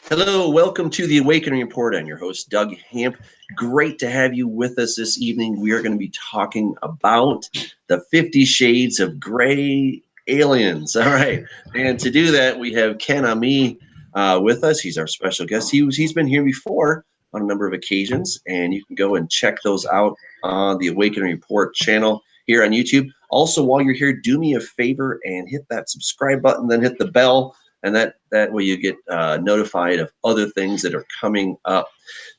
Hello, welcome to the Awakening Report. I'm your host, Doug Hamp. Great to have you with us this evening. We are going to be talking about the 50 Shades of Gray aliens. All right. And to do that, we have Ken Ammi with us. He's our special guest. He's been here before on a number of occasions, and you can go and check those out on the Awakening Report channel here on YouTube. Also, while you're here, do me a favor and hit that subscribe button, then hit the bell. And that way you get notified of other things that are coming up.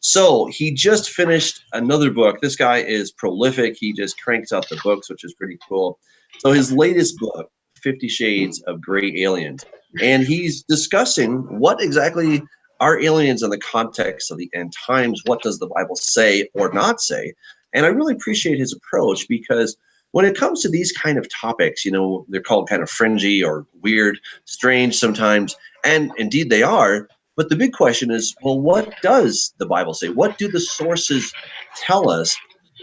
So he just finished another book. This guy is prolific. He just cranks out the books, which is pretty cool. So his latest book, 50 Shades of Gray Aliens. And he's discussing what exactly are aliens in the context of the end times. What does the Bible say or not say? And I really appreciate his approach because when it comes to these kind of topics, you know, they're called kind of fringy or weird, strange sometimes, and indeed they are. But the big question is, well, what does the Bible say? What do the sources tell us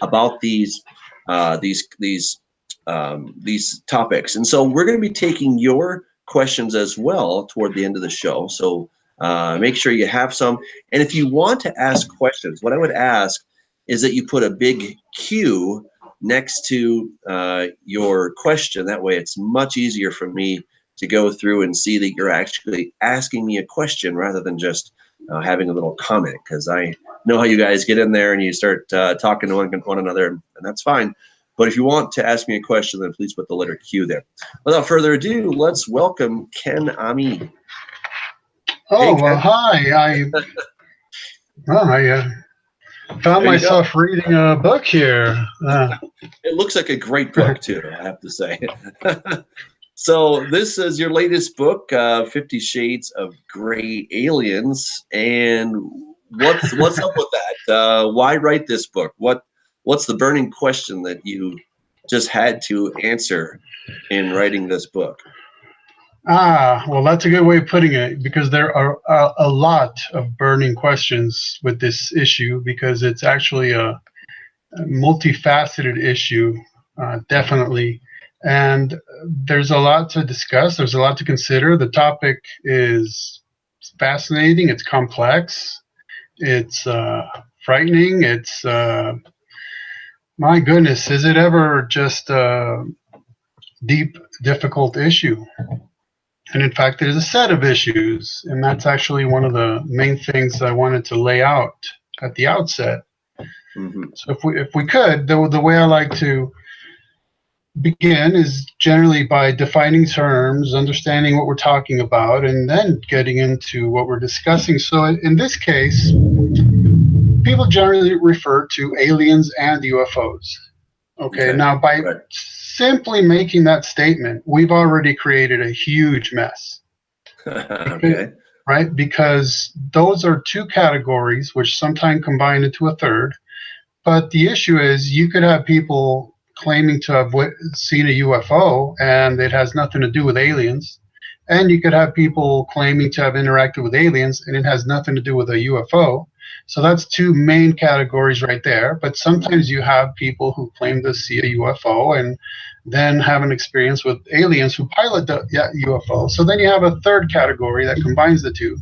about these topics? And so we're going to be taking your questions as well toward the end of the show. So make sure you have some. And if you want to ask questions, what I would ask is that you put a big Q next to your question. That way it's much easier for me to go through and see that you're actually asking me a question rather than just having a little comment, because I know how you guys get in there and you start talking to one another, and that's fine. But if you want to ask me a question, then please put the letter Q there. Without further ado, let's welcome Ken Ammi. Oh, hey, well, hi. I found myself reading a book here. It looks like a great book, too, I have to say. So this is your latest book, 50 Shades of Gray Aliens. And what's up with that? Why write this book? What's the burning question that you just had to answer in writing this book? Well, that's a good way of putting it, because there are a lot of burning questions with this issue, because it's actually a multifaceted issue, definitely. And there's a lot to discuss. There's a lot to consider. The topic is fascinating. It's complex. It's frightening. It's, my goodness, is it ever just a deep, difficult issue? And in fact, there's a set of issues, and that's actually one of the main things I wanted to lay out at the outset. Mm-hmm. So if we could, the way I like to begin is generally by defining terms, understanding what we're talking about, and then getting into what we're discussing. So in this case, people generally refer to aliens and UFOs. Okay. Now by simply making that statement, we've already created a huge mess. Okay. Right? Because those are two categories which sometimes combine into a third. But the issue is you could have people claiming to have seen a UFO and it has nothing to do with aliens. And you could have people claiming to have interacted with aliens and it has nothing to do with a UFO. So that's two main categories right there. But sometimes you have people who claim to see a UFO and then have an experience with aliens who pilot the UFO. So then you have a third category that combines the two.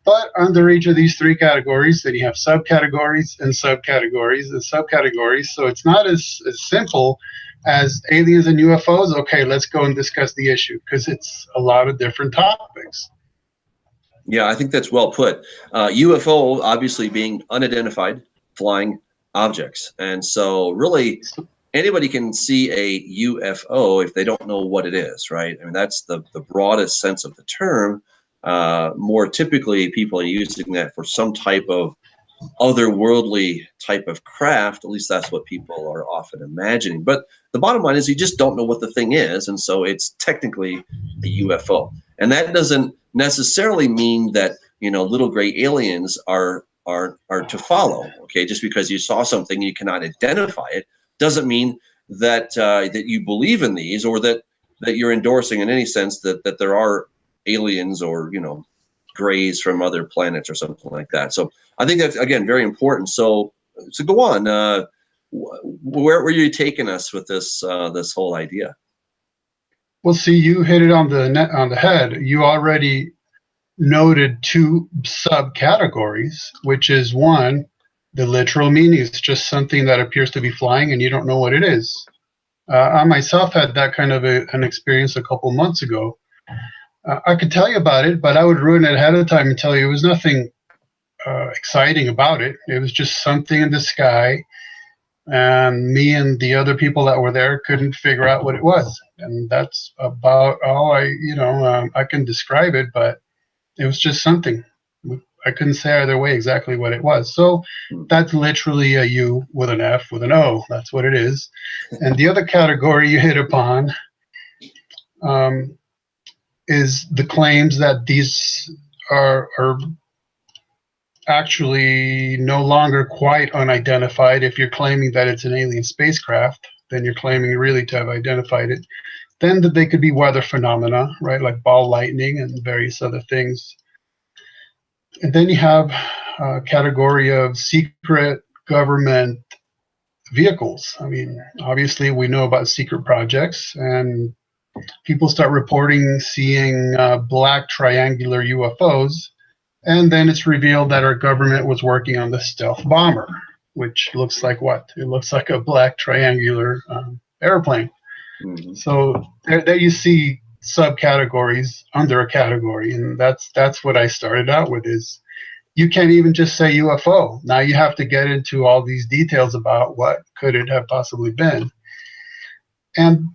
But under each of these three categories, then you have subcategories and subcategories and subcategories. So it's not as simple as aliens and UFOs. Okay, let's go and discuss the issue, because it's a lot of different topics. Yeah, I think that's well put. UFO obviously being unidentified flying objects. And so really anybody can see a UFO if they don't know what it is, right? I mean, that's the broadest sense of the term. More typically, people are using that for some type of otherworldly type of craft. At least that's what people are often imagining. But the bottom line is you just don't know what the thing is. And so it's technically a UFO. And that doesn't necessarily mean that, you know, little gray aliens are to follow. Okay, just because you saw something you cannot identify it doesn't mean that that you believe in these, or that you're endorsing in any sense that there are aliens or, you know, grays from other planets or something like that. So I think that's, again, very important. So go on. Where were you taking us with this this whole idea? Well, see, you hit it on the head. You already noted two subcategories, which is one, the literal meaning is just something that appears to be flying and you don't know what it is. I myself had that kind of an experience a couple months ago. I could tell you about it, but I would ruin it ahead of time and tell you it was nothing exciting about it. It was just something in the sky, and me and the other people that were there couldn't figure out what it was. And that's about all I can describe it, but it was just something. I couldn't say either way exactly what it was. So that's literally a U with an F with an O. That's what it is. And the other category you hit upon is the claims that these are actually no longer quite unidentified. If you're claiming that it's an alien spacecraft, then you're claiming really to have identified it. Then that they could be weather phenomena, right, like ball lightning and various other things. And then you have a category of secret government vehicles. I mean, obviously we know about secret projects, and people start reporting seeing black triangular UFOs. And then it's revealed that our government was working on the stealth bomber, which looks like what? It looks like a black triangular airplane. Mm-hmm. So there you see subcategories under a category, and that's what I started out with. Is you can't even just say UFO. Now you have to get into all these details about what could it have possibly been. And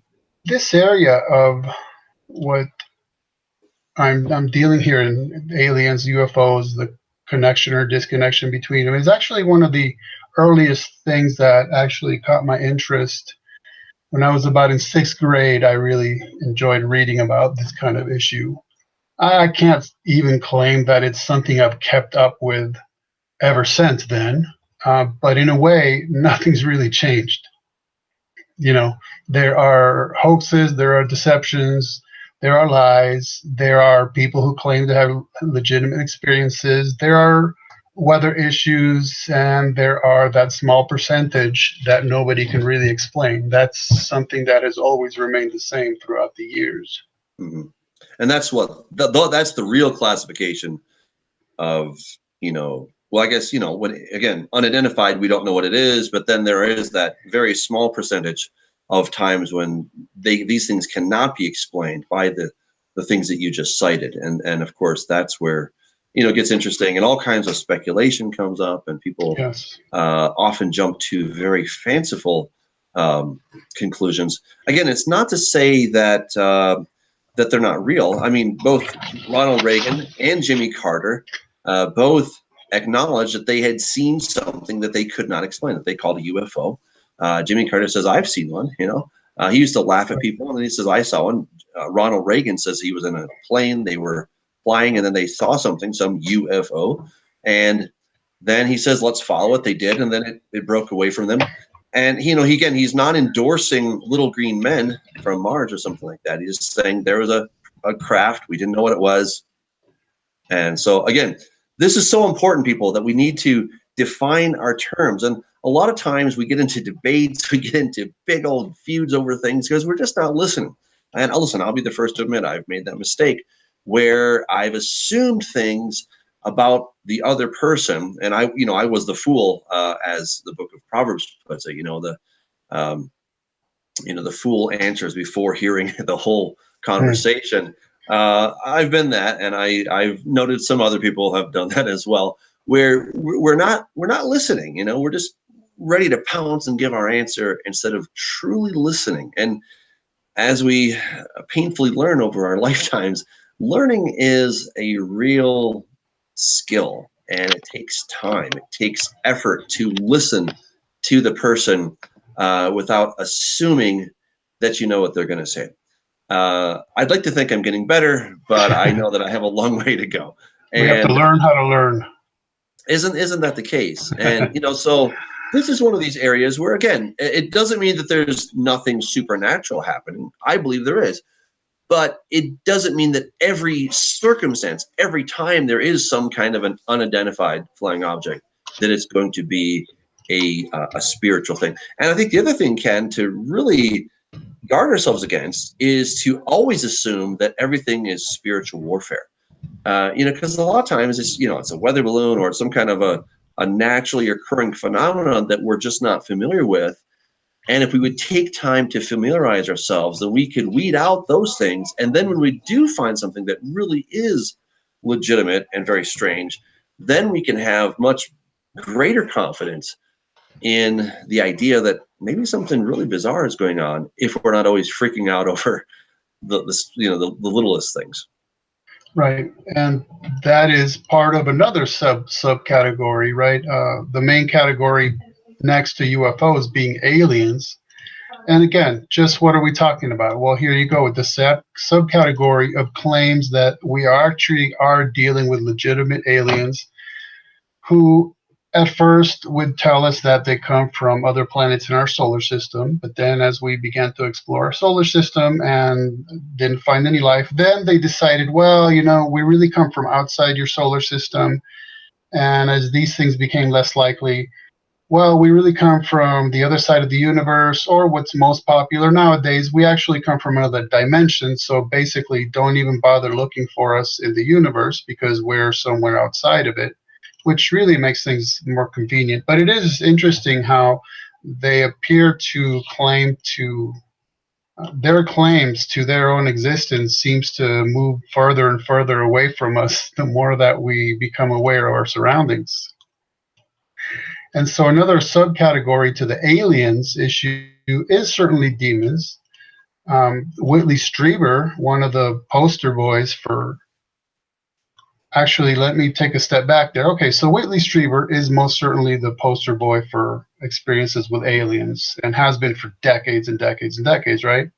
this area of what I'm dealing here in aliens, UFOs, the connection or disconnection between them is actually one of the earliest things that actually caught my interest. When I was about in 6th grade, I really enjoyed reading about this kind of issue. I can't even claim that it's something I've kept up with ever since then, but in a way, nothing's really changed. You know, there are hoaxes, there are deceptions, there are lies, there are people who claim to have legitimate experiences, there are weather issues, and there are that small percentage that nobody can really explain. That's something that has always remained the same throughout the years. Mm-hmm. And that's what that's the real classification of, well, I guess, when, again, unidentified, we don't know what it is, but then there is that very small percentage of times when these things cannot be explained by the things that you just cited. And of course, that's where, it gets interesting, and all kinds of speculation comes up, and people often jump to very fanciful conclusions. Again, it's not to say that that they're not real. I mean, both Ronald Reagan and Jimmy Carter both acknowledged that they had seen something that they could not explain, that they called a UFO. Jimmy Carter says, "I've seen one." He used to laugh at people, and he says, "I saw one." Ronald Reagan says he was in a plane, they were flying, and then they saw something, some UFO, and then he says, "Let's follow it." They did, and then it broke away from them. And he's not endorsing little green men from Mars or something like that. He's saying there was a craft, we didn't know what it was. And so again, this is so important, people, that we need to define our terms. And a lot of times we get into debates, we get into big old feuds over things because we're just not listening. And I'll be the first to admit I've made that mistake where I've assumed things about the other person, and I was the fool, as the book of Proverbs puts it. The fool answers before hearing the whole conversation. I've been that, and I've noted some other people have done that as well, where we're not listening. We're just ready to pounce and give our answer instead of truly listening. And as we painfully learn over our lifetimes, learning is a real skill, and it takes time. It takes effort to listen to the person without assuming that you know what they're going to say. I'd like to think I'm getting better, but I know that I have a long way to go. And we have to learn how to learn. Isn't that the case? And so this is one of these areas where, again, it doesn't mean that there's nothing supernatural happening. I believe there is. But it doesn't mean that every circumstance, every time there is some kind of an unidentified flying object, that it's going to be a spiritual thing. And I think the other thing, Ken, to really guard ourselves against is to always assume that everything is spiritual warfare. Because a lot of times it's a weather balloon or some kind of a naturally occurring phenomenon that we're just not familiar with. And if we would take time to familiarize ourselves, then we could weed out those things. And then when we do find something that really is legitimate and very strange, then we can have much greater confidence in the idea that maybe something really bizarre is going on if we're not always freaking out over the littlest things. Right, and that is part of another subcategory, right? The main category next to UFOs being aliens. And again, just what are we talking about? Well, here you go with the subcategory of claims that we actually are dealing with legitimate aliens who at first would tell us that they come from other planets in our solar system. But then as we began to explore our solar system and didn't find any life, then they decided, well, we really come from outside your solar system. And as these things became less likely, well, we really come from the other side of the universe, or what's most popular nowadays, we actually come from another dimension. So basically, don't even bother looking for us in the universe because we're somewhere outside of it, which really makes things more convenient. But it is interesting how they appear to claim to their claims to their own existence seems to move further and further away from us the more that we become aware of our surroundings. And so another subcategory to the aliens issue is certainly demons. Whitley Strieber, one of the poster boys for... Actually, let me take a step back there. Okay, so Whitley Strieber is most certainly the poster boy for experiences with aliens and has been for decades and decades and decades, right?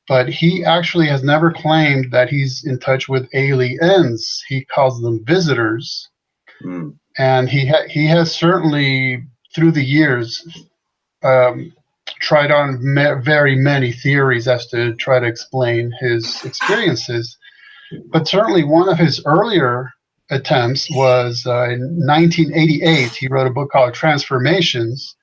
But he actually has never claimed that he's in touch with aliens. He calls them visitors. Mm. And he has certainly, through the years, tried on very many theories as to try to explain his experiences. But certainly one of his earlier attempts was in 1988. He wrote a book called Transformations,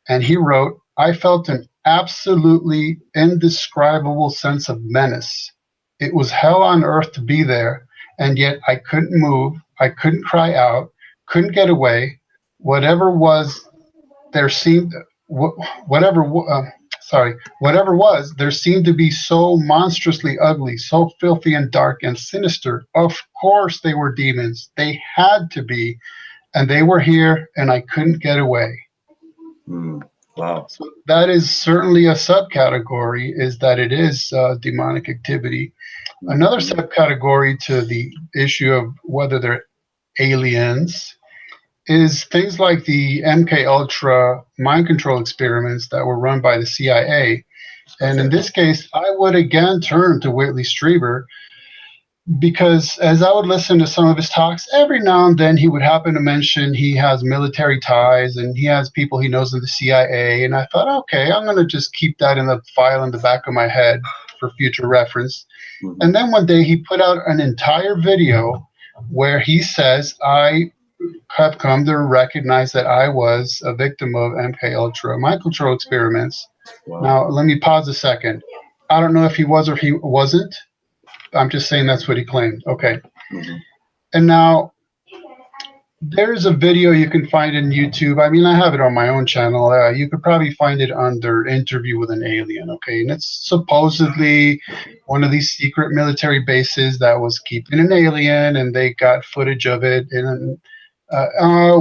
and he wrote, "I felt an absolutely indescribable sense of menace. It was hell on earth to be there, and yet I couldn't move, I couldn't cry out, couldn't get away. Whatever was, there seemed whatever was, there seemed to be so monstrously ugly, so filthy and dark and sinister. Of course they were demons. They had to be, and they were here, and I couldn't get away." Wow. So that is certainly a subcategory, is that it is demonic activity. Another subcategory to the issue of whether they're aliens is things like the MK Ultra mind control experiments that were run by the CIA. And in this case, I would again turn to Whitley Strieber, because as I would listen to some of his talks, every now and then he would happen to mention he has military ties and he has people he knows in the CIA. And I thought, okay, I'm going to just keep that in the file in the back of my head for future reference. Mm-hmm. And then one day he put out an entire video where he says, I have come to recognize that I was a victim of MK Ultra mind control experiments. Wow. Now, let me pause a second. I don't know if he was or he wasn't. I'm just saying that's what he claimed. Okay. Mm-hmm. And now there's a video you can find in YouTube. I mean, I have it on my own channel. You could probably find it under Interview with an Alien. Okay. And it's supposedly one of these secret military bases that was keeping an alien, and they got footage of it. And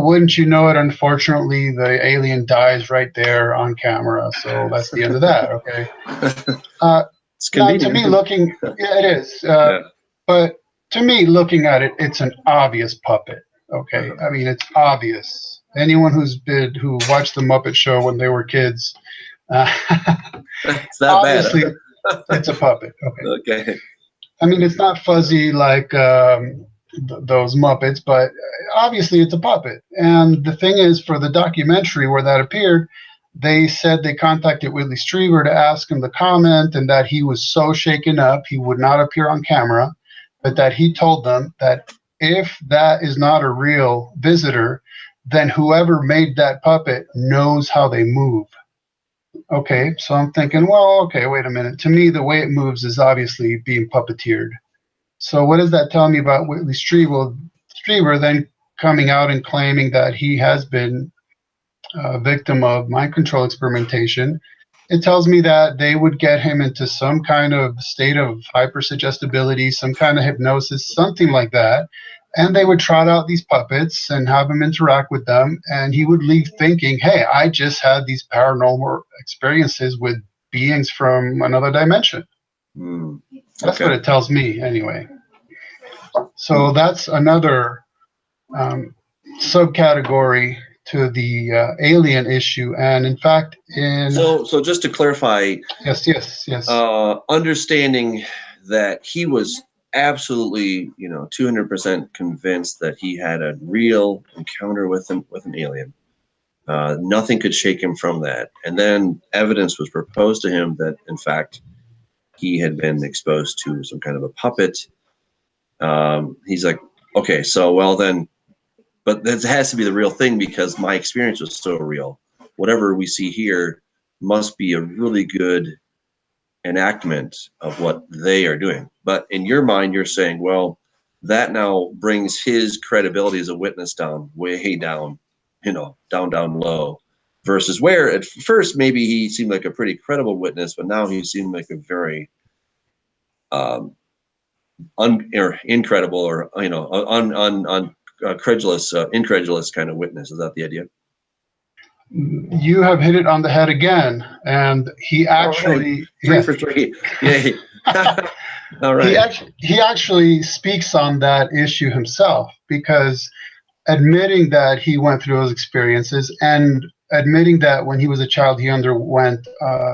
wouldn't you know it, unfortunately, the alien dies right there on camera. So that's the end of that. Okay. It's convenient. Now, to me, looking, yeah, it is. But to me, looking at it, it's an obvious puppet. Okay, I mean, it's obvious. Anyone who watched the Muppet Show when they were kids, it's that obviously, bad. It's a puppet. Okay. Okay. I mean, it's not fuzzy like those Muppets, but obviously it's a puppet. And the thing is, for the documentary where that appeared, they said they contacted Whitley Strieber to ask him to comment, and that he was so shaken up he would not appear on camera, but that he told them that if that is not a real visitor, then whoever made that puppet knows how they move. Okay, so I'm thinking, well, okay, wait a minute. To me, the way it moves is obviously being puppeteered. So what does that tell me about Whitley Strieber then coming out and claiming that he has been a victim of mind control experimentation? It tells me that they would get him into some kind of state of hypersuggestibility, some kind of hypnosis, something like that. And they would trot out these puppets and have him interact with them. And he would leave thinking, hey, I just had these paranormal experiences with beings from another dimension. That's what it tells me anyway. So that's another subcategory to the alien issue. And in fact, so just to clarify, yes. Understanding that he was absolutely, 200% convinced that he had a real encounter with an alien. Nothing could shake him from that. And then evidence was proposed to him that, in fact, he had been exposed to some kind of a puppet. He's like, okay, so well then, but this has to be the real thing because my experience was so real. Whatever we see here must be a really good enactment of what they are doing. But in your mind, you're saying, well, that now brings his credibility as a witness down, way down, down low, versus where at first maybe he seemed like a pretty credible witness, but now he seemed like a very incredible or incredulous kind of witness. Is that the idea? You have hit it on the head again, and he actually three for three. Yay. All right. He actually speaks on that issue himself, because admitting that he went through those experiences and admitting that when he was a child he underwent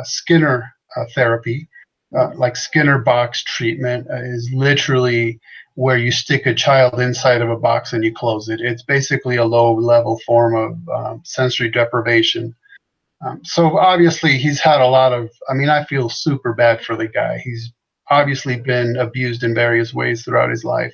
Skinner therapy, like Skinner box treatment, is literally where you stick a child inside of a box and you close it. It's basically a low-level form of sensory deprivation. So obviously he's had a lot of, I feel super bad for the guy. He's obviously been abused in various ways throughout his life.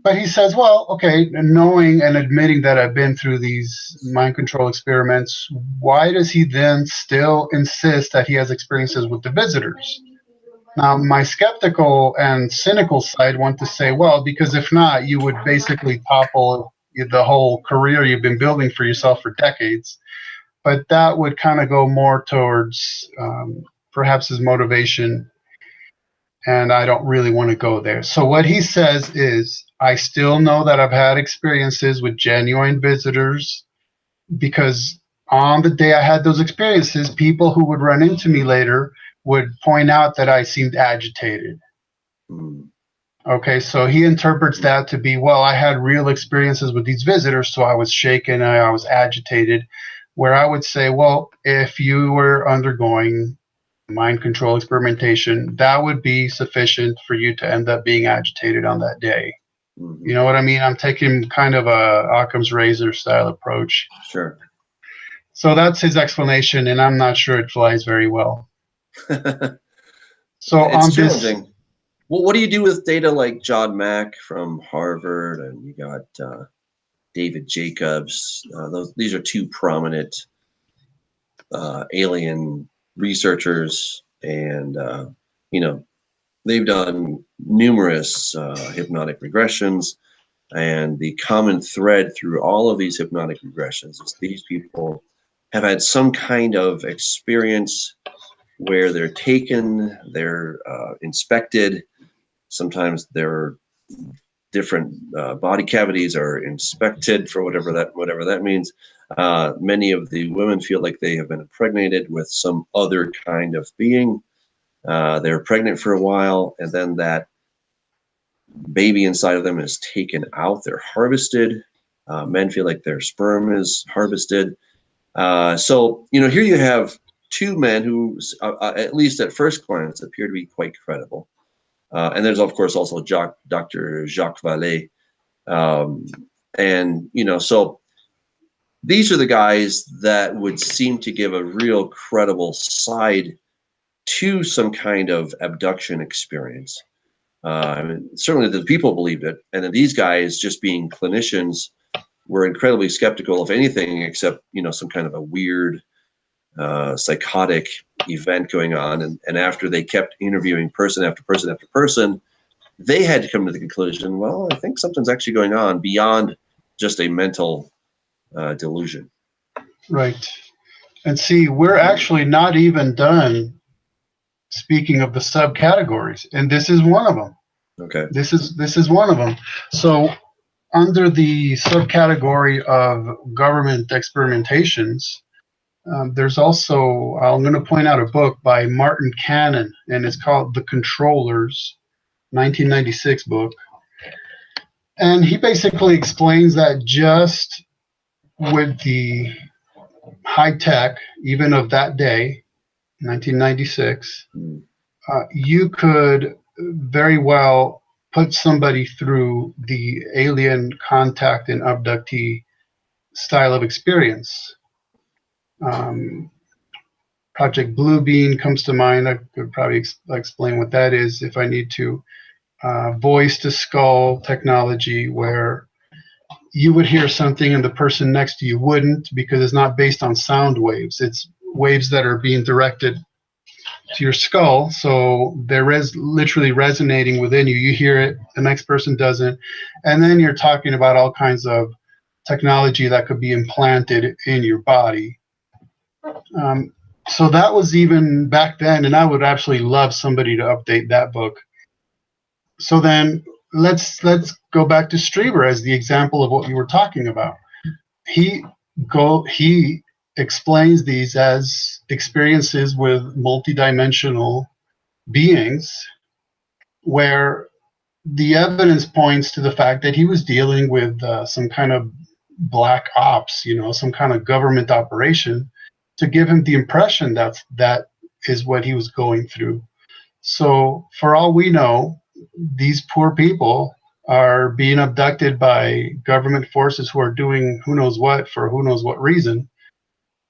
But he says, well, okay, knowing and admitting that I've been through these mind control experiments, why does he then still insist that he has experiences with the visitors? Now, my skeptical and cynical side want to say, well, because if not, you would basically topple the whole career you've been building for yourself for decades. But that would kind of go more towards perhaps his motivation, and I don't really want to go there. So what he says is, I still know that I've had experiences with genuine visitors, because on the day I had those experiences, people who would run into me later would point out that I seemed agitated. Okay, so he interprets that to be, well, I had real experiences with these visitors, so I was shaken and I was agitated. Where I would say, well, if you were undergoing mind control experimentation, that would be sufficient for you to end up being agitated on that day. You know what I mean? I'm taking kind of a Occam's razor style approach. Sure. So that's his explanation, and I'm not sure it flies very well. So it's challenging. Well, what do you do with data like John Mack from Harvard, and you got David Jacobs? These are two prominent alien researchers, and they've done numerous hypnotic regressions, and the common thread through all of these hypnotic regressions is these people have had some kind of experience where they're taken, they're inspected. Sometimes their different body cavities are inspected for whatever that means. Many of the women feel like they have been impregnated with some other kind of being. They're pregnant for a while, and then that baby inside of them is taken out. They're harvested. Men feel like their sperm is harvested. So, here you have two men who, at least at first glance, appear to be quite credible. And there's, of course, also Dr. Jacques Vallée. So these are the guys that would seem to give a real credible side to some kind of abduction experience. Certainly the people believed it, and then these guys, just being clinicians, were incredibly skeptical of anything except, some kind of a weird psychotic event going on. And after they kept interviewing person after person after person, they had to come to the conclusion, well, I think something's actually going on beyond just a mental delusion. Right. And see, we're actually not even done speaking of the subcategories, and this is one of them. Okay. This is one of them. So under the subcategory of government experimentations, there's also, I'm going to point out a book by Martin Cannon, and it's called The Controllers, 1996 book. And he basically explains that just with the high tech, even of that day, 1996, you could very well put somebody through the alien contact and abductee style of experience. Project Bluebeam comes to mind. I could probably explain what that is if I need to. Voice to skull technology, where you would hear something and the person next to you wouldn't, because it's not based on sound waves. It's waves that are being directed to your skull, so they're literally resonating within you. You hear it, the next person doesn't, and then you're talking about all kinds of technology that could be implanted in your body. So that was even back then, and I would absolutely love somebody to update that book. So then let's go back to Strieber as the example of what we were talking about. He explains these as experiences with multidimensional beings, where the evidence points to the fact that he was dealing with some kind of black ops, some kind of government operation, to give him the impression that is what he was going through. So for all we know, these poor people are being abducted by government forces who are doing who knows what for who knows what reason.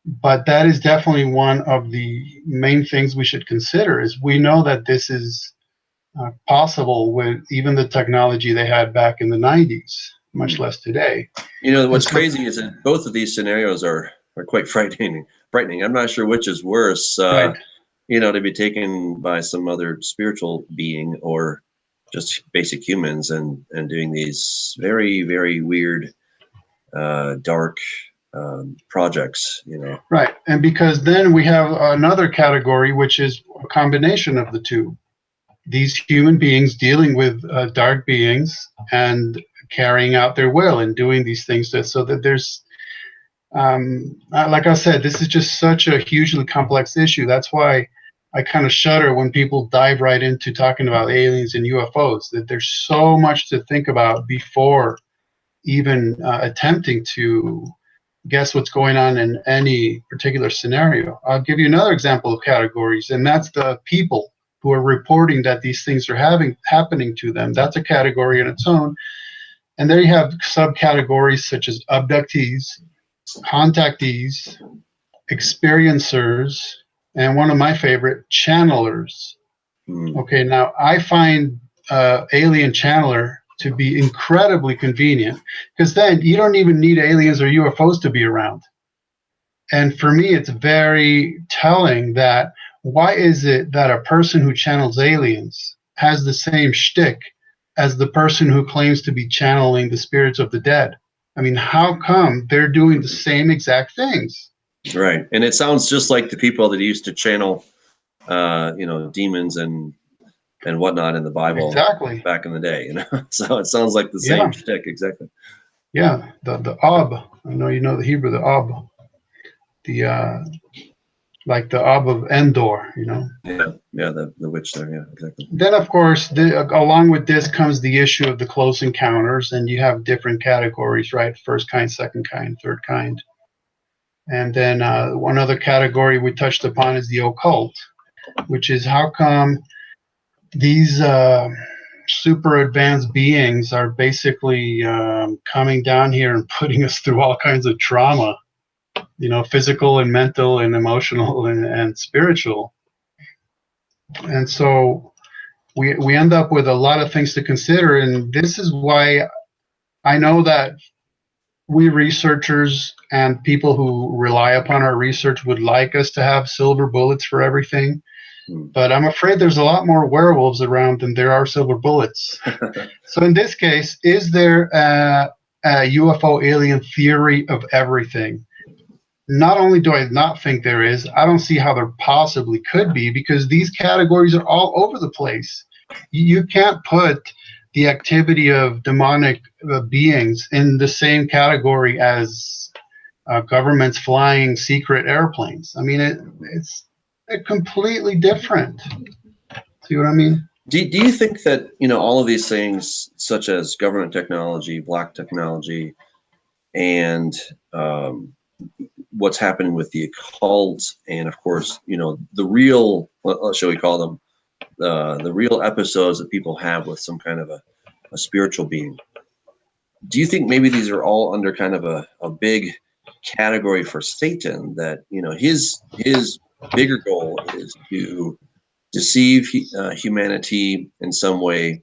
But that is definitely one of the main things we should consider, is we know that this is possible with even the technology they had back in the 90s, much less today. What's crazy is that both of these scenarios are quite frightening. I'm not sure which is worse, right. To be taken by some other spiritual being or just basic humans and doing these very, very weird, dark projects, Right. And because then we have another category, which is a combination of the two. These human beings dealing with dark beings and carrying out their will and doing these things so that there's, like I said, this is just such a hugely complex issue. That's why I kind of shudder when people dive right into talking about aliens and UFOs, that there's so much to think about before even attempting to guess what's going on in any particular scenario. I'll give you another example of categories, and that's the people who are reporting that these things are happening to them. That's a category in its own. And there you have subcategories such as abductees, contactees, experiencers, and one of my favorite, channelers. Okay, now I find alien channeler to be incredibly convenient, because then you don't even need aliens or UFOs to be around. And for me, it's very telling that why is it that a person who channels aliens has the same shtick as the person who claims to be channeling the spirits of the dead? I mean, how come they're doing the same exact things? Right. And it sounds just like the people that used to channel, demons and whatnot in the Bible. Exactly. Back in the day, So it sounds like the same shtick, exactly. Yeah, the Ab. I know you know the Hebrew, the Ab. Like the Ab of Endor, Yeah, the witch there, yeah, exactly. Then, of course, along with this comes the issue of the close encounters, and you have different categories, right? First kind, second kind, third kind. And then one other category we touched upon is the occult, which is how come these super advanced beings are basically coming down here and putting us through all kinds of trauma, physical and mental and emotional and spiritual. And so we end up with a lot of things to consider. And this is why I know that we researchers and people who rely upon our research would like us to have silver bullets for everything. But I'm afraid there's a lot more werewolves around than there are silver bullets. So in this case, is there a UFO alien theory of everything? Not only do I not think there is, I don't see how there possibly could be, because these categories are all over the place. You can't put the activity of demonic beings in the same category as governments flying secret airplanes. I mean, it's completely different. See what I mean? Do you think that, all of these things, such as government technology, black technology, and what's happening with the occult, and of course, the real, what shall we call them, the real episodes that people have with some kind of a spiritual being. Do you think maybe these are all under kind of a big category for Satan, that, his bigger goal is to deceive humanity in some way,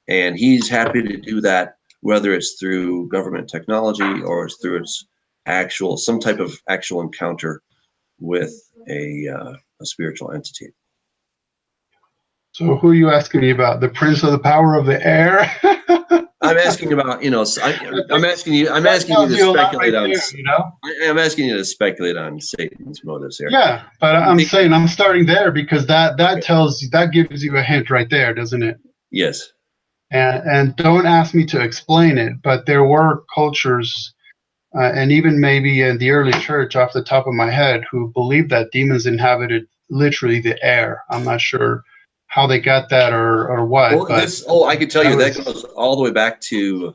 and he's happy to do that, whether it's through government technology or it's through some type of actual encounter with a spiritual entity? So who are you asking me about? The Prince of the Power of the Air? I'm asking about, I'm asking you to speculate on, I'm asking you to speculate on Satan's motives here. Yeah, but I'm saying I'm starting there because that gives you a hint right there, doesn't it? Yes. And don't ask me to explain it, but there were cultures, and even maybe in the early church, off the top of my head, who believed that demons inhabited literally the air. I'm not sure how they got that or what. Well, I could tell you that goes all the way back to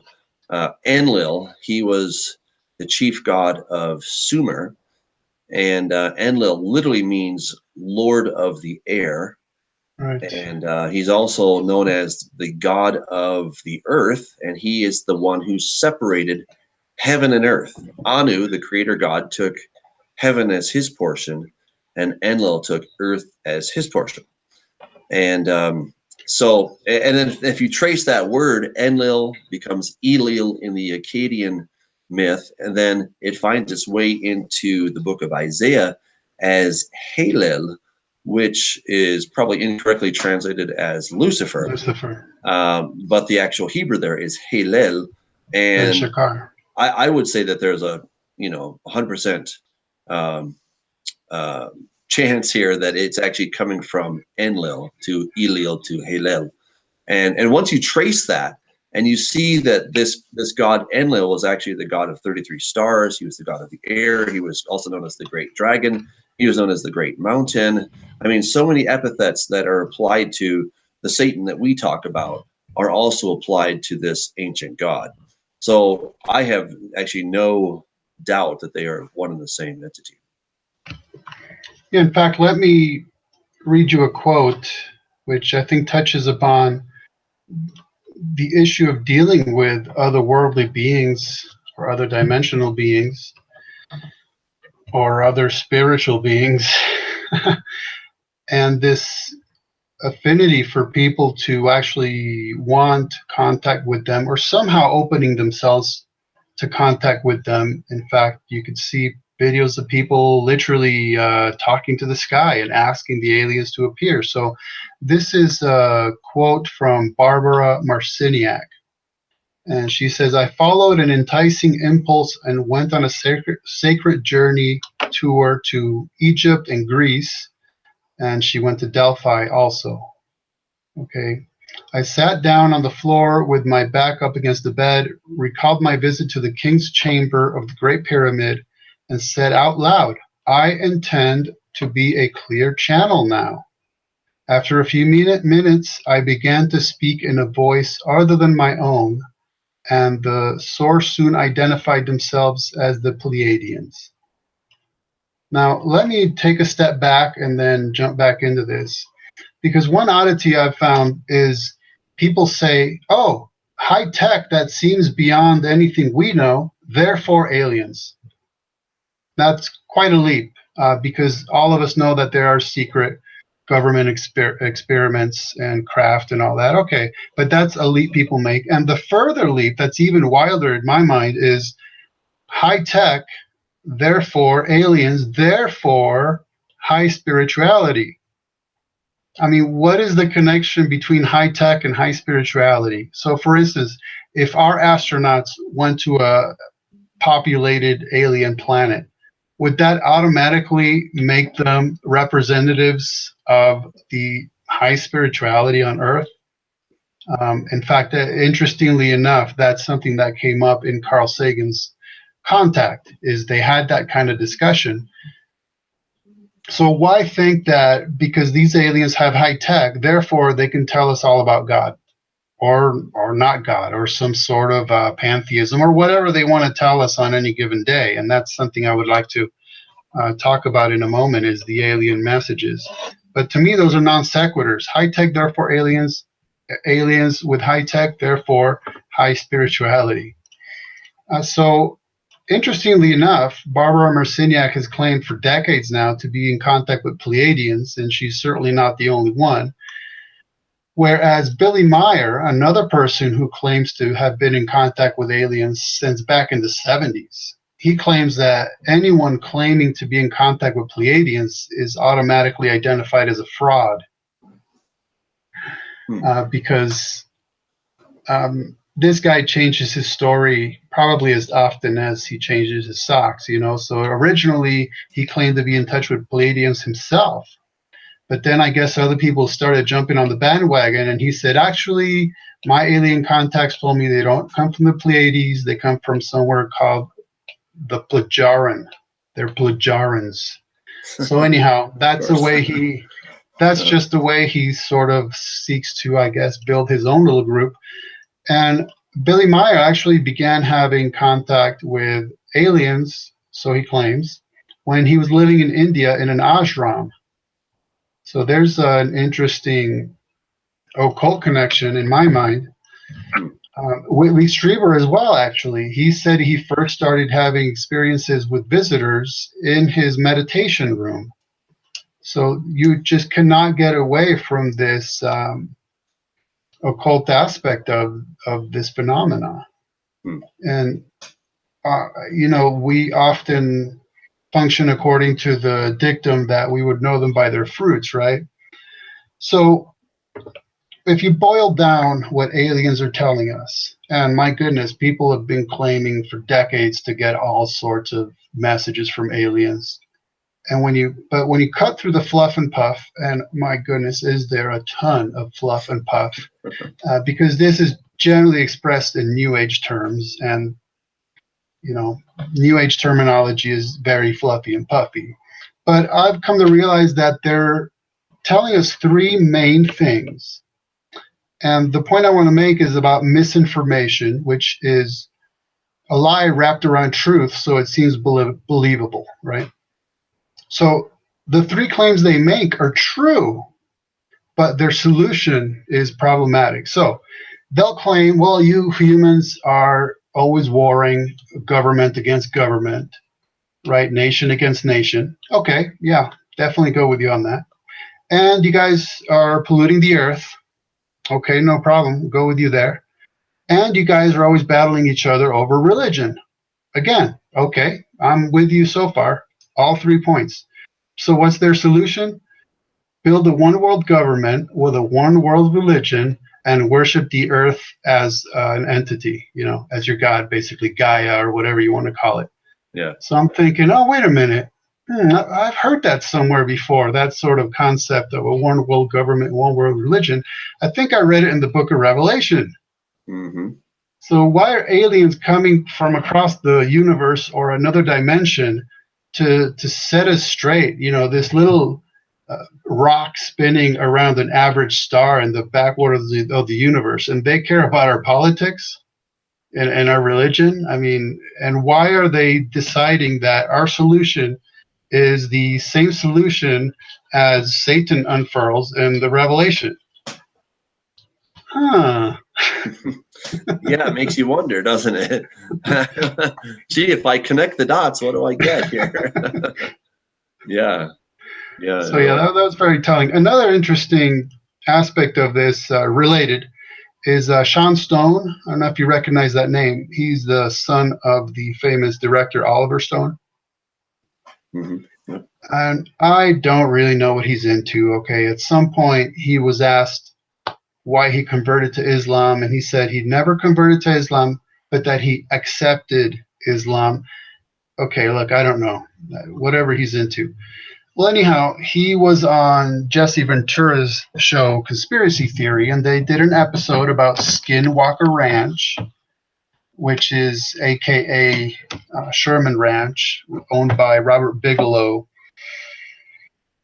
Enlil. He was the chief god of Sumer, and Enlil literally means Lord of the Air. Right. And he's also known as the god of the earth, and he is the one who separated heaven and earth. Anu, the creator god, took heaven as his portion, and Enlil took earth as his portion. And then if you trace that word, Enlil becomes Elil in the Akkadian myth, and then it finds its way into the book of Isaiah as Halel, which is probably incorrectly translated as Lucifer. But the actual Hebrew there is Halel, and I would say that there's a 100% chance here that it's actually coming from Enlil to Elil to Halel, and once you trace that and you see that this god Enlil was actually the god of 33 stars, he was the god of the air, he was also known as the great dragon, he was known as the great mountain. I mean, so many epithets that are applied to the Satan that we talk about are also applied to this ancient god. So I have actually no doubt that they are one and the same entity. In fact, let me read you a quote, which I think touches upon the issue of dealing with otherworldly beings or other dimensional beings or other spiritual beings, and this affinity for people to actually want contact with them or somehow opening themselves to contact with them. In fact, you could see videos of people literally talking to the sky and asking the aliens to appear. So this is a quote from Barbara Marciniak. And she says, "I followed an enticing impulse and went on a sacred journey tour to Egypt and Greece." And she went to Delphi also. Okay. "I sat down on the floor with my back up against the bed, recalled my visit to the king's chamber of the Great Pyramid, and said out loud, 'I intend to be a clear channel now.' After a few minutes, I began to speak in a voice other than my own, and the source soon identified themselves as the Pleiadians." Now, let me take a step back and then jump back into this. Because one oddity I've found is people say, "Oh, high tech, that seems beyond anything we know, therefore aliens." That's quite a leap, because all of us know that there are secret government experiments and craft and all that. Okay, but that's a leap people make. And the further leap that's even wilder in my mind is high tech, therefore aliens, therefore high spirituality. I mean, what is the connection between high tech and high spirituality? So, for instance, if our astronauts went to a populated alien planet, would that automatically make them representatives of the high spirituality on Earth? In fact, interestingly enough, that's something that came up in Carl Sagan's Contact, is they had that kind of discussion. So why think that because these aliens have high tech, therefore they can tell us all about God, or not God, or some sort of pantheism, or whatever they want to tell us on any given day? And that's something I would like to talk about in a moment, is the alien messages. But to me, those are non sequiturs. High tech, therefore aliens. Aliens with high tech, therefore high spirituality. So interestingly enough, Barbara Marciniak has claimed for decades now to be in contact with Pleiadians, and she's certainly not the only one. Whereas Billy Meyer, another person who claims to have been in contact with aliens since back in the 70s, he claims that anyone claiming to be in contact with Pleiadians is automatically identified as a fraud. Because this guy changes his story probably as often as he changes his socks, you know. So originally he claimed to be in touch with Pleiadians himself, but then I guess other people started jumping on the bandwagon, and he said, actually, my alien contacts told me they don't come from the Pleiades, they come from somewhere called the Plagiaran. They're Plagiarans. So anyhow, that's the way that's just the way he sort of seeks to, I guess, build his own little group. And Billy Meyer actually began having contact with aliens, so he claims, when he was living in India in an ashram. So there's an interesting occult connection in my mind. Whitley Strieber as well, actually. He said he first started having experiences with visitors in his meditation room. So you just cannot get away from this occult aspect of this phenomena. And, you know, we often function according to the dictum that we would know them by their fruits, right? So if you boil down what aliens are telling us, and my goodness, people have been claiming for decades to get all sorts of messages from aliens. And when you cut through the fluff and puff, and my goodness, is there a ton of fluff and puff, because this is generally expressed in New Age terms, and you know, New Age terminology is very fluffy and puffy. But I've come to realize that they're telling us three main things. And the point I want to make is about misinformation, which is a lie wrapped around truth, so it seems believable, right? So the three claims they make are true, but their solution is problematic. So they'll claim, well, you humans are always warring, government against government, right? Nation against nation. Okay, yeah, definitely go with you on that. And you guys are polluting the earth. Okay, no problem, go with you there. And you guys are always battling each other over religion. Again, okay, I'm with you so far, all 3 points. So what's their solution? Build a one world government with a one world religion and worship the earth as an entity, you know, as your God, basically Gaia or whatever you want to call it. Yeah. So I'm thinking, oh, wait a minute. I've heard that somewhere before, that sort of concept of a one world government, one world religion. I think I read it in the book of Revelation. Mm-hmm. So why are aliens coming from across the universe or another dimension to set us straight? You know, this little rock spinning around an average star in the backwater of the universe, and they care about our politics and our religion. I mean, and why are they deciding that our solution is the same solution as Satan unfurls in the Revelation? Huh. Yeah, it makes you wonder, doesn't it? Gee, if I connect the dots, what do I get here? Yeah. So yeah, that was very telling. Another interesting aspect of this, related, is Sean Stone. I don't know if you recognize that name. He's the son of the famous director Oliver Stone. Mm-hmm. And I don't really know what he's into. Okay, at some point he was asked why he converted to Islam, and he said he'd never converted to Islam, but that he accepted Islam. Okay, look, I don't know. Whatever he's into. Well, anyhow, he was on Jesse Ventura's show, Conspiracy Theory, and they did an episode about Skinwalker Ranch, which is AKA Sherman Ranch, owned by Robert Bigelow.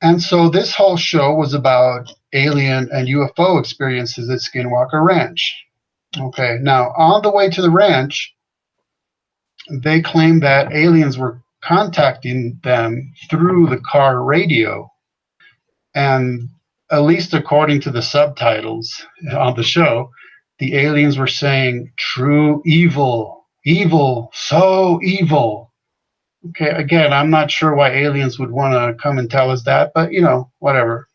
And so this whole show was about alien and UFO experiences at Skinwalker Ranch. Okay, now on the way to the ranch, they claimed that aliens were contacting them through the car radio. And at least according to the subtitles on the show, the aliens were saying, "True evil, evil, so evil." Okay, again, I'm not sure why aliens would want to come and tell us that, but whatever.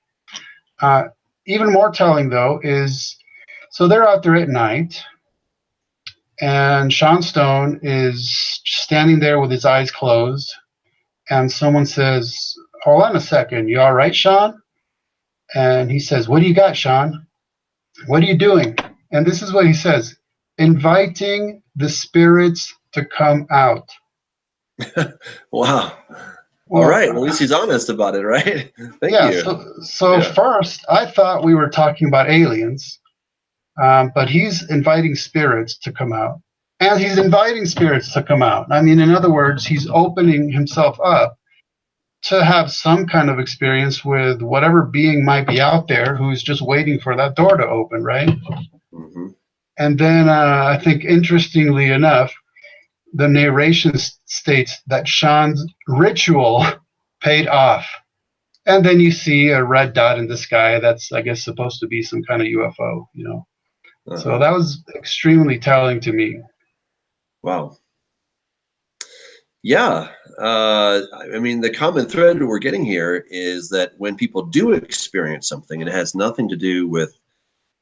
Even more telling, though, is so they're out there at night, and Sean Stone is standing there with his eyes closed, and someone says, "Hold on a second, you all right, Sean?" And he says, "What do you got, Sean? What are you doing?" And this is what he says: "Inviting the spirits to come out." Wow. Well, all right. Well, at least he's honest about it, right? Thank you. So first, I thought we were talking about aliens, but he's inviting spirits to come out. And he's inviting spirits to come out. I mean, in other words, he's opening himself up to have some kind of experience with whatever being might be out there who's just waiting for that door to open, right? Mm-hmm. And then I think, interestingly enough, the narration states that Sean's ritual paid off. And then you see a red dot in the sky that's, I guess, supposed to be some kind of UFO, Uh-huh. So that was extremely telling to me. Wow. Yeah. I mean, the common thread we're getting here is that when people do experience something, and it has nothing to do with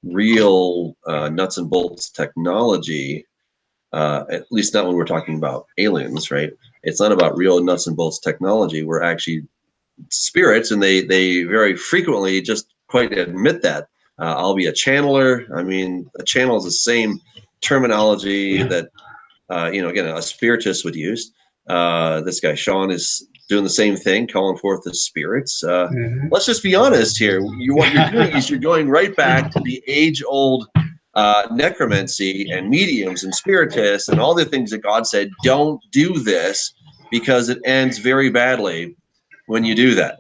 real nuts and bolts technology, at least not when we're talking about aliens, right? It's not about real nuts and bolts technology. We're actually spirits, and they very frequently just quite admit that. I'll be a channeler. I mean, a channel is the same terminology that, again, a spiritist would use. This guy, Sean, is doing the same thing, calling forth the spirits. Let's just be honest here. What you're doing is you're going right back to the age-old necromancy and mediums and spiritists and all the things that God said, don't do this because it ends very badly when you do that.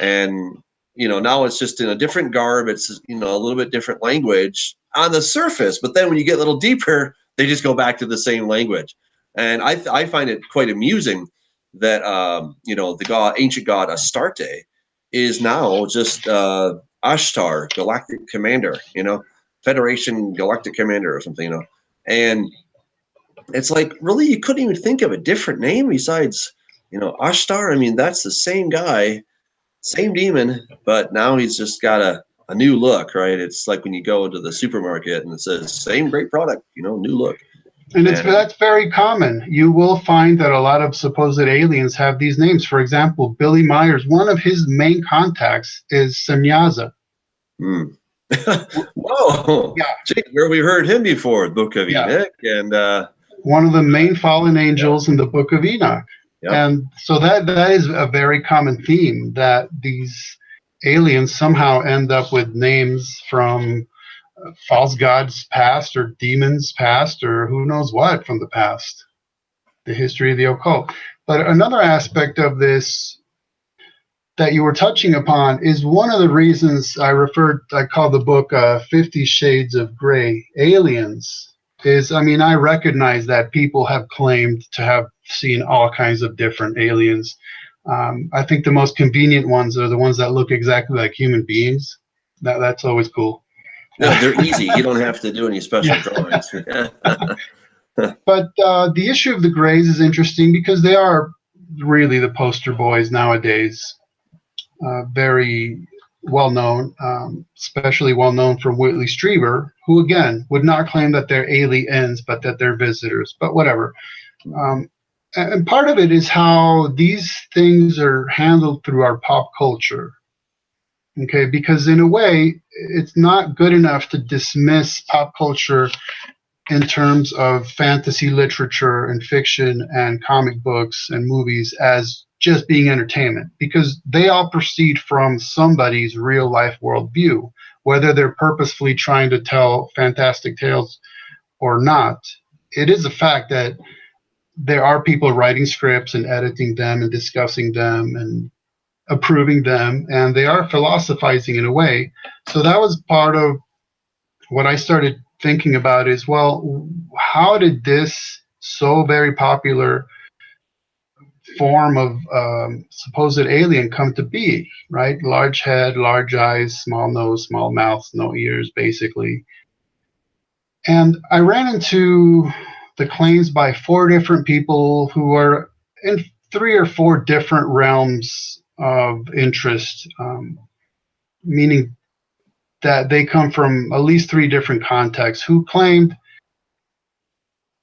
And, now it's just in a different garb. It's, a little bit different language on the surface. But then when you get a little deeper, they just go back to the same language. And I find it quite amusing that, the ancient god Astarte is now just Ashtar, Galactic Commander, Federation Galactic Commander or something, and it's like, really, you couldn't even think of a different name besides, Ashtar. I mean, that's the same guy, same demon, but now he's just got a new look, right? It's like when you go to the supermarket and it says same great product, new look. And that's very common. You will find that a lot of supposed aliens have these names. For example, Billy Myers, one of his main contacts is Sanyaza. Whoa! Yeah, gee, where we heard him before, the Book of Enoch, and one of the main fallen angels in the Book of Enoch. Yep. And so that is a very common theme, that these aliens somehow end up with names from false gods past or demons past or who knows what from the past, the history of the occult. But another aspect of this that you were touching upon is one of the reasons I call the book 50 Shades of Grey Aliens. I recognize that people have claimed to have seen all kinds of different aliens. I think the most convenient ones are the ones that look exactly like human beings. That's always cool. No, they're easy. You don't have to do any special drawings. But the issue of the Greys is interesting because they are really the poster boys nowadays. Very well known, especially well known from Whitley Strieber, who again would not claim that they're aliens, but that they're visitors. But whatever. And part of it is how these things are handled through our pop culture. Okay, because in a way, it's not good enough to dismiss pop culture in terms of fantasy literature and fiction and comic books and movies as just being entertainment, because they all proceed from somebody's real life worldview, whether they're purposefully trying to tell fantastic tales or not. It is a fact that there are people writing scripts and editing them and discussing them and approving them, and they are philosophizing in a way. So that was part of what I started thinking about is, well, how did this so very popular form of supposed alien come to be, right? Large head, large eyes, small nose, small mouth, no ears, basically. And I ran into the claims by 4 different people who are in 3 or 4 different realms of interest, meaning that they come from at least 3 different contexts, who claimed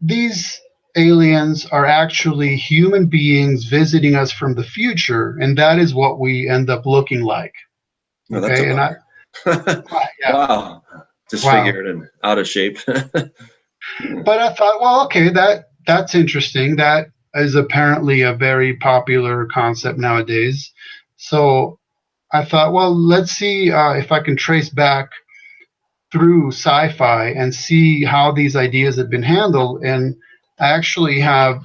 these aliens are actually human beings visiting us from the future, and that is what we end up looking like. No, that's Okay, and I, yeah, wow, disfigured and out of shape. But I thought, well, okay, that's interesting. That is apparently a very popular concept nowadays. So I thought, well, let's see if I can trace back through sci-fi and see how these ideas have been handled. And I actually have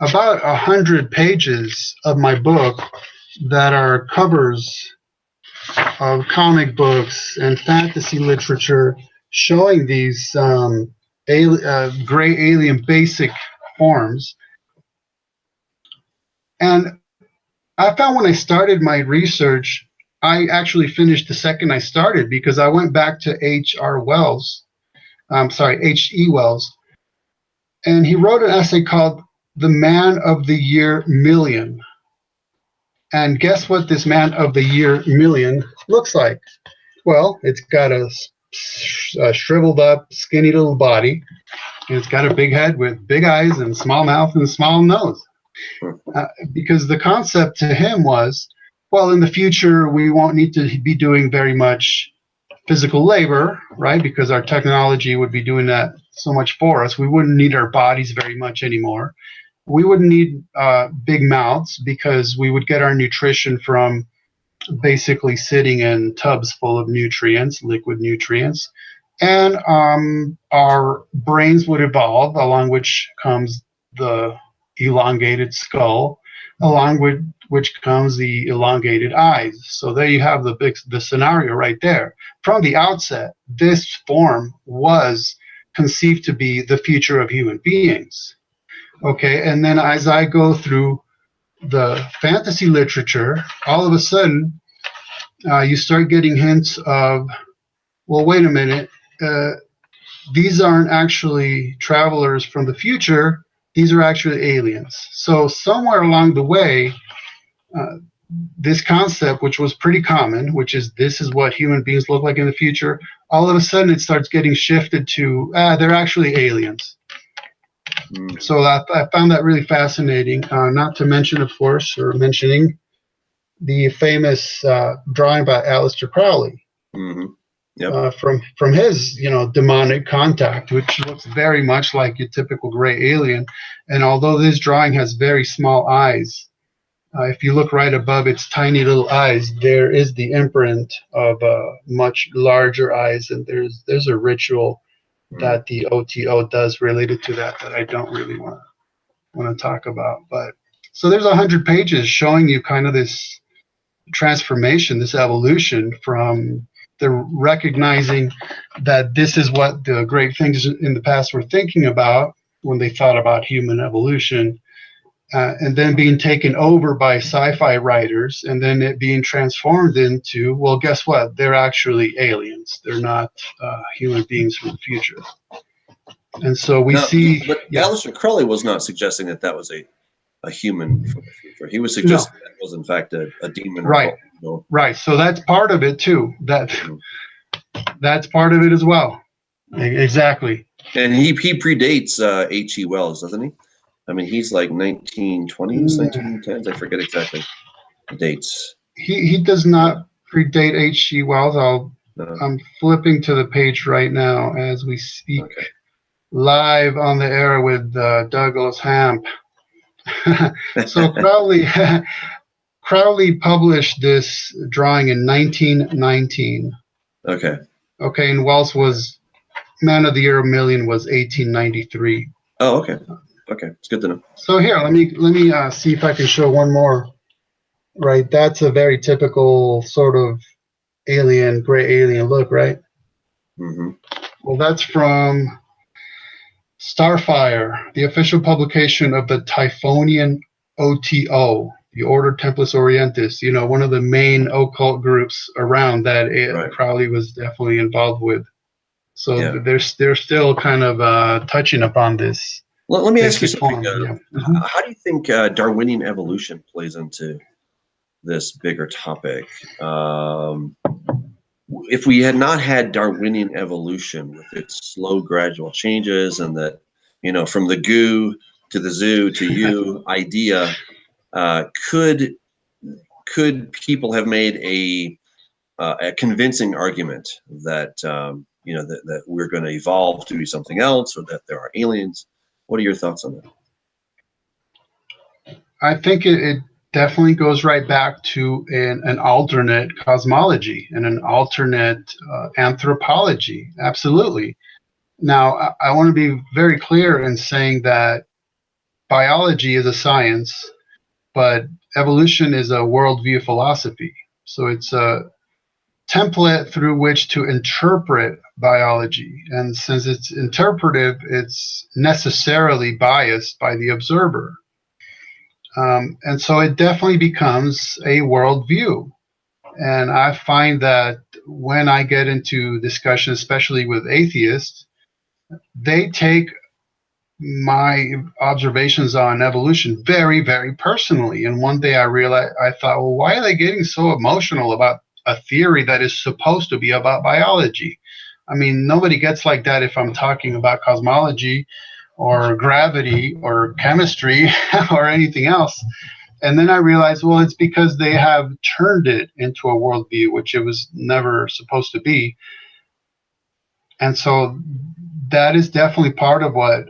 about 100 pages of my book that are covers of comic books and fantasy literature showing these gray alien basic forms. And I found when I started my research, I actually finished the second I started, because I went back to H.R. Wells. I'm sorry, H.E. Wells. And he wrote an essay called The Man of the Year Million. And guess what this man of the year million looks like? Well, it's got a shriveled up, skinny little body, and it's got a big head with big eyes and small mouth and small nose. Because the concept to him was, well, in the future, we won't need to be doing very much physical labor, right? Because our technology would be doing that so much for us. We wouldn't need our bodies very much anymore. We wouldn't need big mouths, because we would get our nutrition from basically sitting in tubs full of nutrients, liquid nutrients. And our brains would evolve, along which comes the elongated skull, along with which comes the elongated eyes. So there you have the scenario right there. From the outset, this form was conceived to be the future of human beings. Okay, and then as I go through the fantasy literature, all of a sudden you start getting hints of, well, wait a minute, these aren't actually travelers from the future, these are actually aliens. So somewhere along the way, this concept, which was pretty common, which is this is what human beings look like in the future, all of a sudden it starts getting shifted to, they're actually aliens. So I found that really fascinating, not to mention, of course, or mentioning the famous drawing by Aleister Crowley. Mm-hmm. Yep. From his, demonic contact, which looks very much like your typical gray alien. And although this drawing has very small eyes, if you look right above its tiny little eyes, there is the imprint of much larger eyes. And there's a ritual that the OTO does related to that I don't really want to talk about. But so there's 100 pages showing you kind of this transformation, this evolution from the recognizing that this is what the great things in the past were thinking about when they thought about human evolution, and then being taken over by sci-fi writers, and then it being transformed into, well, guess what? They're actually aliens. They're not human beings from the future. And so we see. But Aleister Crowley was not suggesting that was a human from the future. He was suggesting that was in fact a demon. Right. Right. So that's part of it too. That's part of it as well. Exactly. And he predates H.E. Wells, doesn't he? I mean, he's like 1920s, Mm, 1910s. I forget exactly the dates. he does not predate H.G. Wells. No. I'm flipping to the page right now as we speak, Okay. live on the air with Douglas Hamp. So Crowley published this drawing in 1919. Okay. Okay, and Wells was Man of the Year Million was 1893. Oh, okay. Okay. It's good to know. So here, let me see if I can show one more. Right, that's a very typical sort of alien, gray alien look, right? Mm-hmm. Well, that's from Starfire, the official publication of the Typhonian OTO, the Order Templis Orientis, one of the main occult groups around that Right. Crowley was definitely involved with. So Yeah. they're still kind of touching upon this. Let me ask you basic something. form, yeah. Mhm. How do you think Darwinian evolution plays into this bigger topic? If we had not had Darwinian evolution with its slow, gradual changes, and that, from the goo to the zoo to you idea, could people have made a convincing argument that that we're going to evolve to be something else, or that there are aliens? What are your thoughts on that? I think it definitely goes right back to an alternate cosmology and an alternate anthropology. Absolutely. Now, I want to be very clear in saying that biology is a science, but evolution is a worldview philosophy. So it's a template through which to interpret biology. And since it's interpretive, it's necessarily biased by the observer. And so it definitely becomes a worldview. And I find that when I get into discussion, especially with atheists, they take my observations on evolution very, very personally. And one day I thought, well, why are they getting so emotional about a theory that is supposed to be about biology? I mean, nobody gets like that if I'm talking about cosmology or gravity or chemistry or anything else. And then I realized, well, it's because they have turned it into a worldview, which it was never supposed to be. And so that is definitely part of what,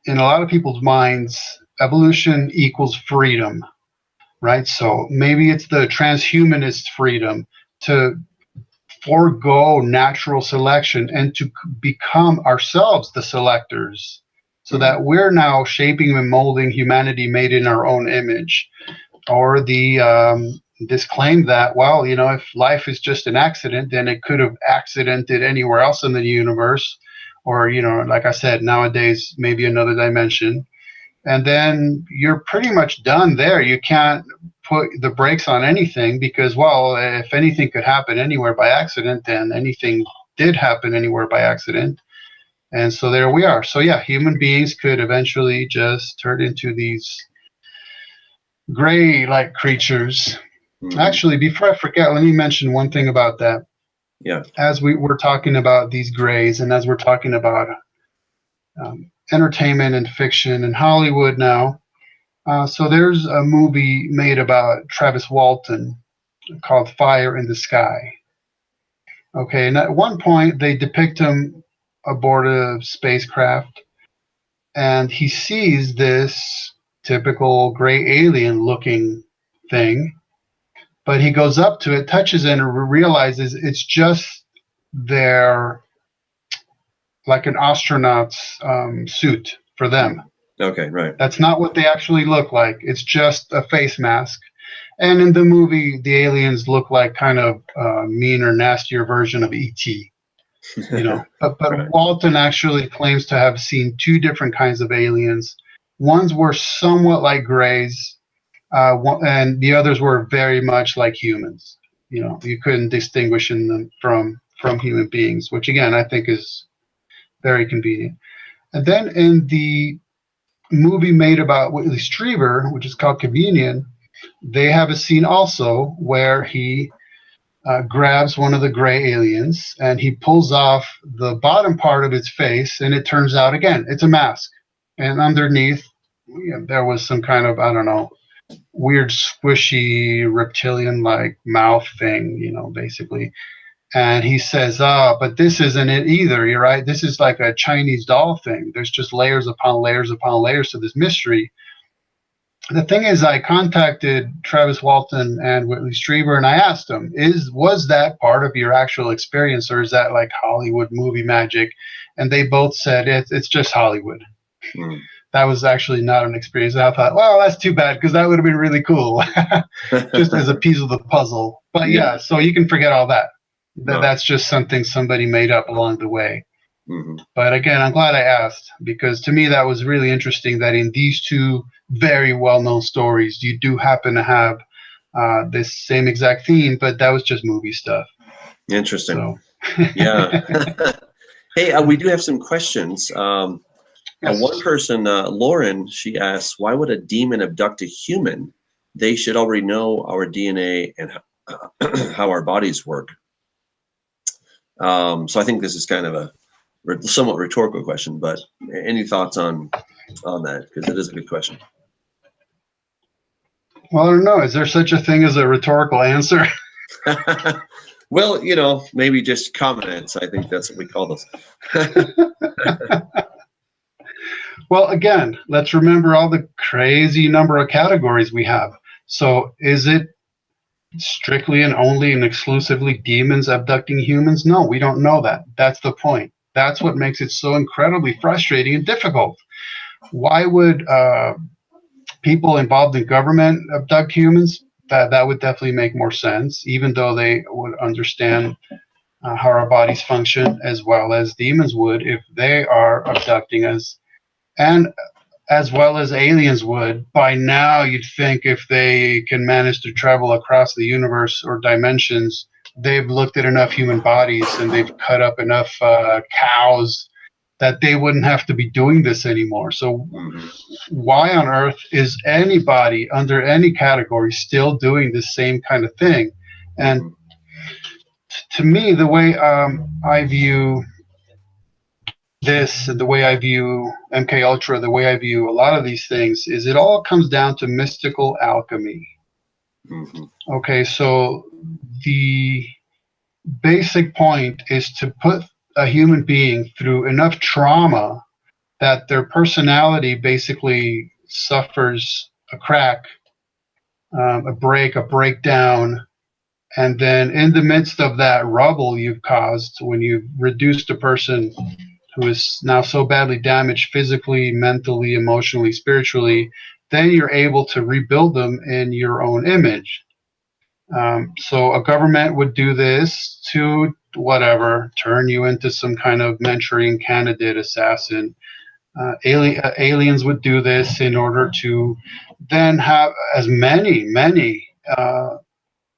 in a lot of people's minds, evolution equals freedom, right? So maybe it's the transhumanist freedom to forego natural selection and to become ourselves the selectors, so that we're now shaping and molding humanity made in our own image. Or this claim that, well, if life is just an accident, then it could have accidented anywhere else in the universe, or like I said, nowadays maybe another dimension. And then you're pretty much done there. You can't put the brakes on anything because, well, if anything could happen anywhere by accident, then anything did happen anywhere by accident. And so there we are. So yeah, human beings could eventually just turn into these gray-like creatures. Mm-hmm. Actually, before I forget, let me mention one thing about that. Yeah. As we're talking about these grays, and as we're talking about entertainment and fiction and Hollywood now, so there's a movie made about Travis Walton called Fire in the Sky. Okay, and at one point they depict him aboard a spacecraft, and he sees this typical gray alien looking thing, but he goes up to it, touches it, and realizes it's just their, like an astronaut's suit for them. Okay, right. That's not what they actually look like. It's just a face mask. And in the movie, the aliens look like kind of meaner, nastier version of E.T. But Right. Walton actually claims to have seen two different kinds of aliens. Ones were somewhat like grays, and the others were very much like humans. You couldn't distinguish in them from human beings, which again I think is very convenient. And then in the movie made about Whitley Strieber, which is called Communion, they have a scene also where he grabs one of the gray aliens and he pulls off the bottom part of its face, and it turns out, again, it's a mask. and underneath, there was some kind of, I don't know, weird squishy reptilian-like mouth thing, basically. And he says, but this isn't it either. You're right. This is like a Chinese doll thing. There's just layers upon layers upon layers to this mystery. The thing is, I contacted Travis Walton and Whitley Strieber, and I asked them, was that part of your actual experience, or is that like Hollywood movie magic? And they both said it's just Hollywood. Mm. That was actually not an experience. And I thought, well, that's too bad, because that would have been really cool, just as a piece of the puzzle. But yeah, so you can forget all that. That's just something somebody made up along the way. Mm-hmm. But again, I'm glad I asked, because to me that was really interesting that in these two very well-known stories, you do happen to have this same exact theme, but that was just movie stuff. Interesting. So. Yeah. Hey, we do have some questions. Yes. One person, Lauren, she asks, why would a demon abduct a human? They should already know our DNA and how our bodies work. So I think this is kind of a somewhat rhetorical question, but any thoughts on that? Because it is a good question. Well, I don't know. Is there such a thing as a rhetorical answer? Well, maybe just comments. I think that's what we call those. Well, again, let's remember all the crazy number of categories we have. So is it strictly and only and exclusively demons abducting humans? No, we don't know that. That's the point. That's what makes it so incredibly frustrating and difficult. Why would people involved in government abduct humans? That would definitely make more sense, even though they would understand how our bodies function as well as demons would if they are abducting us, and as well as aliens would. By now, you'd think if they can manage to travel across the universe or dimensions, they've looked at enough human bodies and they've cut up enough cows that they wouldn't have to be doing this anymore. So why on earth is anybody under any category still doing the same kind of thing? And to me, the way I view this, and the way I view MK Ultra, the way I view a lot of these things, is it all comes down to mystical alchemy. Mm-hmm. Okay, so the basic point is to put a human being through enough trauma that their personality basically suffers a crack, a breakdown, and then in the midst of that rubble you've caused, when you've reduced a person who is now so badly damaged physically, mentally, emotionally, spiritually, then you're able to rebuild them in your own image. So a government would do this to turn you into some kind of Manchurian candidate assassin. Aliens would do this in order to then have as many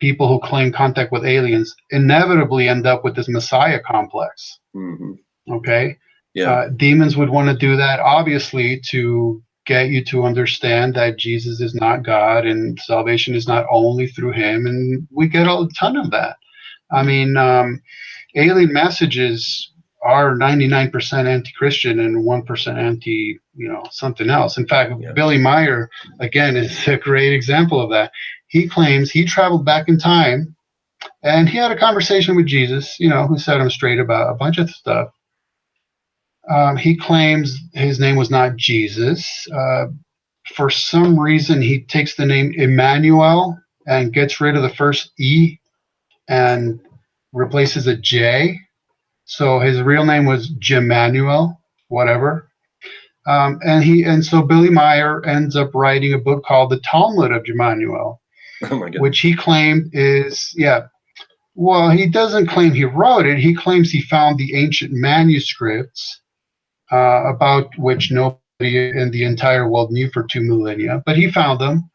people who claim contact with aliens inevitably end up with this Messiah complex. Mm-hmm. Okay? Yeah. Demons would want to do that, obviously, to get you to understand that Jesus is not God and salvation is not only through him. And we get a ton of that. I mean, alien messages are 99% anti-Christian and 1% anti, something else. In fact, Billy Meyer, again, is a great example of that. He claims he traveled back in time and he had a conversation with Jesus, who set him straight about a bunch of stuff. He claims his name was not Jesus. For some reason, he takes the name Emmanuel and gets rid of the first E and replaces a J. So his real name was Jemanuel, whatever. And so Billy Meyer ends up writing a book called The Talmud of Jemanuel, which he claimed is, well, he doesn't claim he wrote it. He claims he found the ancient manuscripts about which nobody in the entire world knew for 2 millennia, but he found them,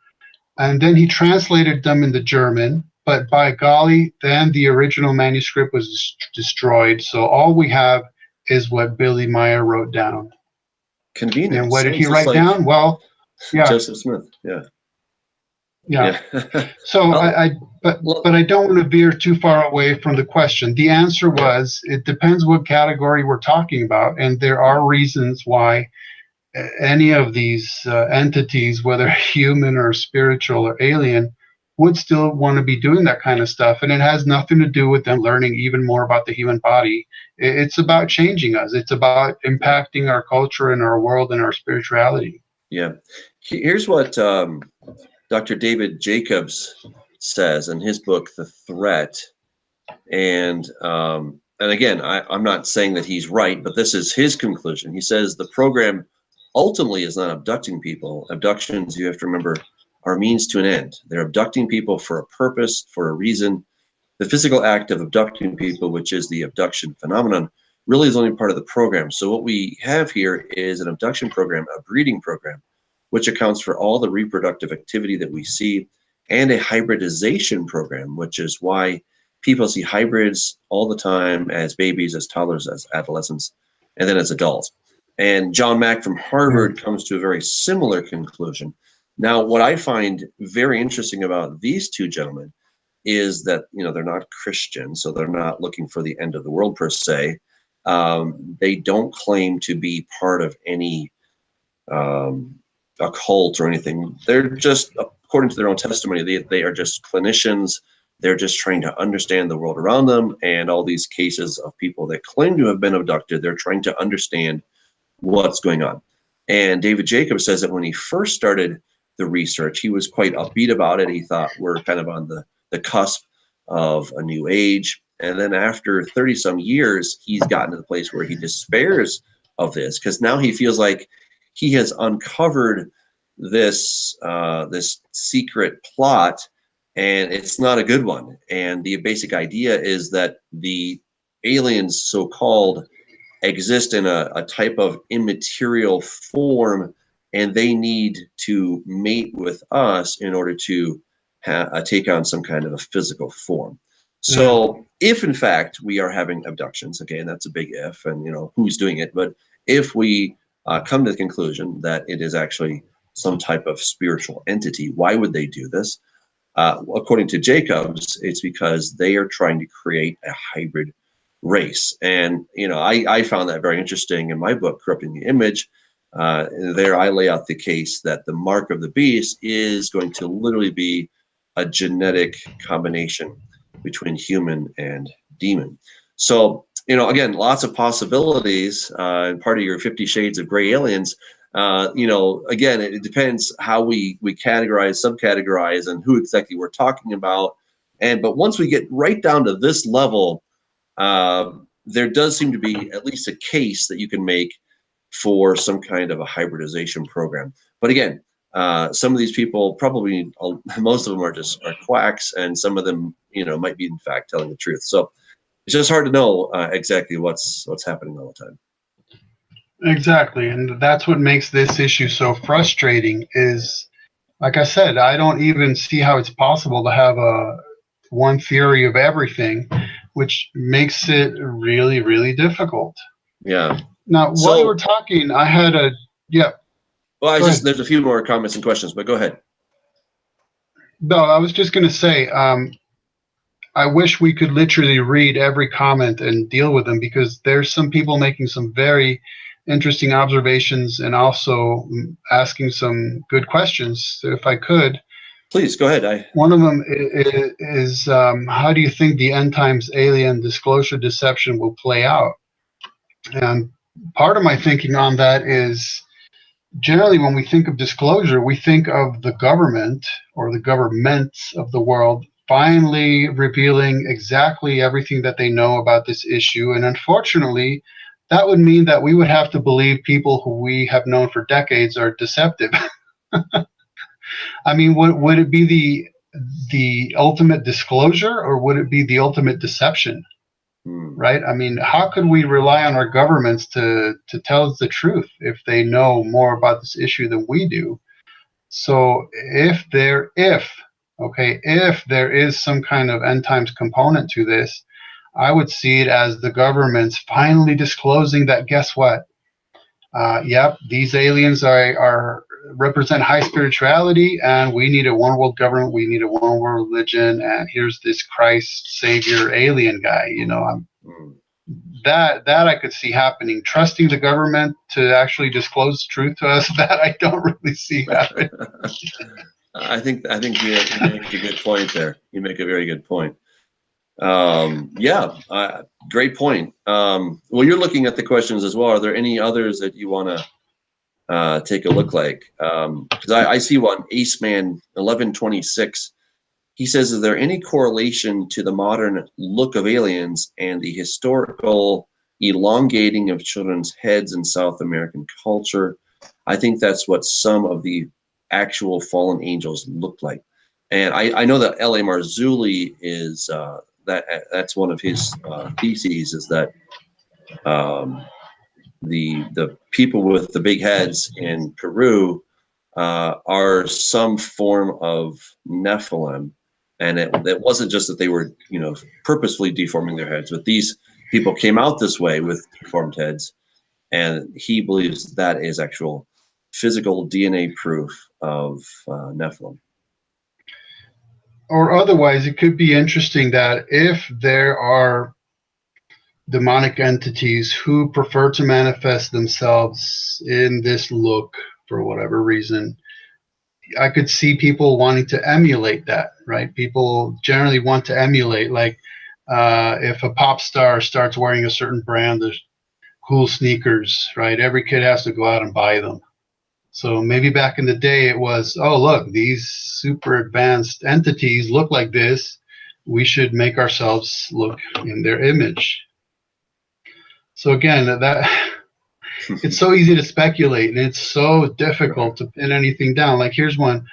and then he translated them into German, but by golly, then the original manuscript was destroyed, so all we have is what Billy Meyer wrote down. Convenient. And what did he write down? Well, Joseph Smith, Yeah. So but I don't want to veer too far away from the question. The answer was, it depends what category we're talking about, and there are reasons why any of these entities, whether human or spiritual or alien, would still want to be doing that kind of stuff. And it has nothing to do with them learning even more about the human body. It's about changing us. It's about impacting our culture and our world and our spirituality. Yeah. Here's what Dr. David Jacobs says in his book, The Threat. And again, I'm not saying that he's right, but this is his conclusion. He says the program ultimately is not abducting people. Abductions, you have to remember, are means to an end. They're abducting people for a purpose, for a reason. The physical act of abducting people, which is the abduction phenomenon, really is only part of the program. So what we have here is an abduction program, a breeding program, which accounts for all the reproductive activity that we see, and a hybridization program, which is why people see hybrids all the time as babies, as toddlers, as adolescents, and then as adults. And John Mack from Harvard comes to a very similar conclusion. Now, what I find very interesting about these two gentlemen is that, you know, they're not Christian, so they're not looking for the end of the world per se. They don't claim to be part of any occult or anything. They're just, according to their own testimony, they are just clinicians. They're just trying to understand the world around them, and all these cases of people that claim to have been abducted, they're trying to understand what's going on. And David Jacobs says that when he first started the research, he was quite upbeat about it. He thought we're kind of on the cusp of a new age. And then after 30 some years, he's gotten to the place where he despairs of this, because now he feels like he has uncovered this this secret plot, and it's not a good one. And the basic idea is that the aliens, so-called, exist in a type of immaterial form, and they need to mate with us in order to take on some kind of a physical form. So if in fact we are having abductions, okay, and that's a big if, and you know who's doing it, but if we come to the conclusion that it is actually some type of spiritual entity, why would they do this? According to Jacobs, it's because they are trying to create a hybrid race. And you know, I found that very interesting in my book, Corrupting the Image. There I lay out the case that the mark of the beast is going to literally be a genetic combination between human and demon. So, you know, again, lots of possibilities. Part of your 50 Shades of Gray aliens, you know, again, it depends how we categorize, subcategorize, and who exactly we're talking about. But once we get right down to this level, there does seem to be at least a case that you can make for some kind of a hybridization program. But again, some of these people, probably most of them are quacks, and some of them, you know, might be in fact telling the truth. So it's just hard to know exactly what's happening all the time. Exactly, and that's what makes this issue so frustrating. Is, like I said, I don't even see how it's possible to have one theory of everything, which makes it really, really difficult. Yeah. Now, while you were talking, I had Well, there's a few more comments and questions, but go ahead. No, I was just going to say, I wish we could literally read every comment and deal with them, because there's some people making some very interesting observations and also asking some good questions. So if I could. Please, go ahead. One of them is how do you think the end times alien disclosure deception will play out? And part of my thinking on that is, generally when we think of disclosure, we think of the government or the governments of the world finally revealing exactly everything that they know about this issue. And unfortunately, that would mean that we would have to believe people who we have known for decades are deceptive. I mean, would it be the ultimate disclosure, or would it be the ultimate deception? Right? I mean, how could we rely on our governments to tell us the truth if they know more about this issue than we do? So if there is some kind of end times component to this, I would see it as the governments finally disclosing that, guess what? Yep, these aliens represent high spirituality, and we need a one world government, we need a one world religion, and here's this Christ savior alien guy. You know, that I could see happening. Trusting the government to actually disclose the truth to us, that I don't really see happening. I think you make a good point there. You make a very good point. Yeah, great point. Well, you're looking at the questions as well. Are there any others that you want to take a look like? Because I see one, Aceman 1126. He says, is there any correlation to the modern look of aliens and the historical elongating of children's heads in South American culture? I think that's what some of the actual fallen angels look like. And I know that L.A. Marzulli is that's one of his theses, is that the people with the big heads in Peru are some form of Nephilim. And it wasn't just that they were, purposefully deforming their heads, but these people came out this way with deformed heads. And he believes that is actual physical DNA proof of Nephilim. Or otherwise, it could be interesting that if there are demonic entities who prefer to manifest themselves in this look for whatever reason, I could see people wanting to emulate that, right? People generally want to emulate, like if a pop star starts wearing a certain brand of cool sneakers, right? Every kid has to go out and buy them. So maybe back in the day it was, oh, look, these super advanced entities look like this. We should make ourselves look in their image. So again, that it's so easy to speculate, and it's so difficult to pin anything down. Like here's one.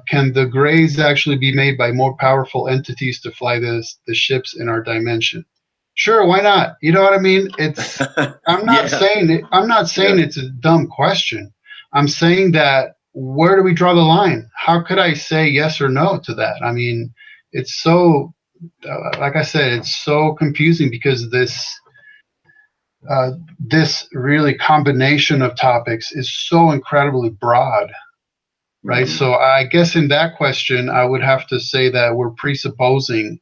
Can the Greys actually be made by more powerful entities to fly the ships in our dimension? Sure, why not? You know what I mean? It's I'm not saying it, I'm not saying it's a dumb question. I'm saying that where do we draw the line? How could I say yes or no to that? I mean, it's so like I said, it's so confusing because this really combination of topics is so incredibly broad, right? Mm-hmm. So I guess in that question, I would have to say that we're presupposing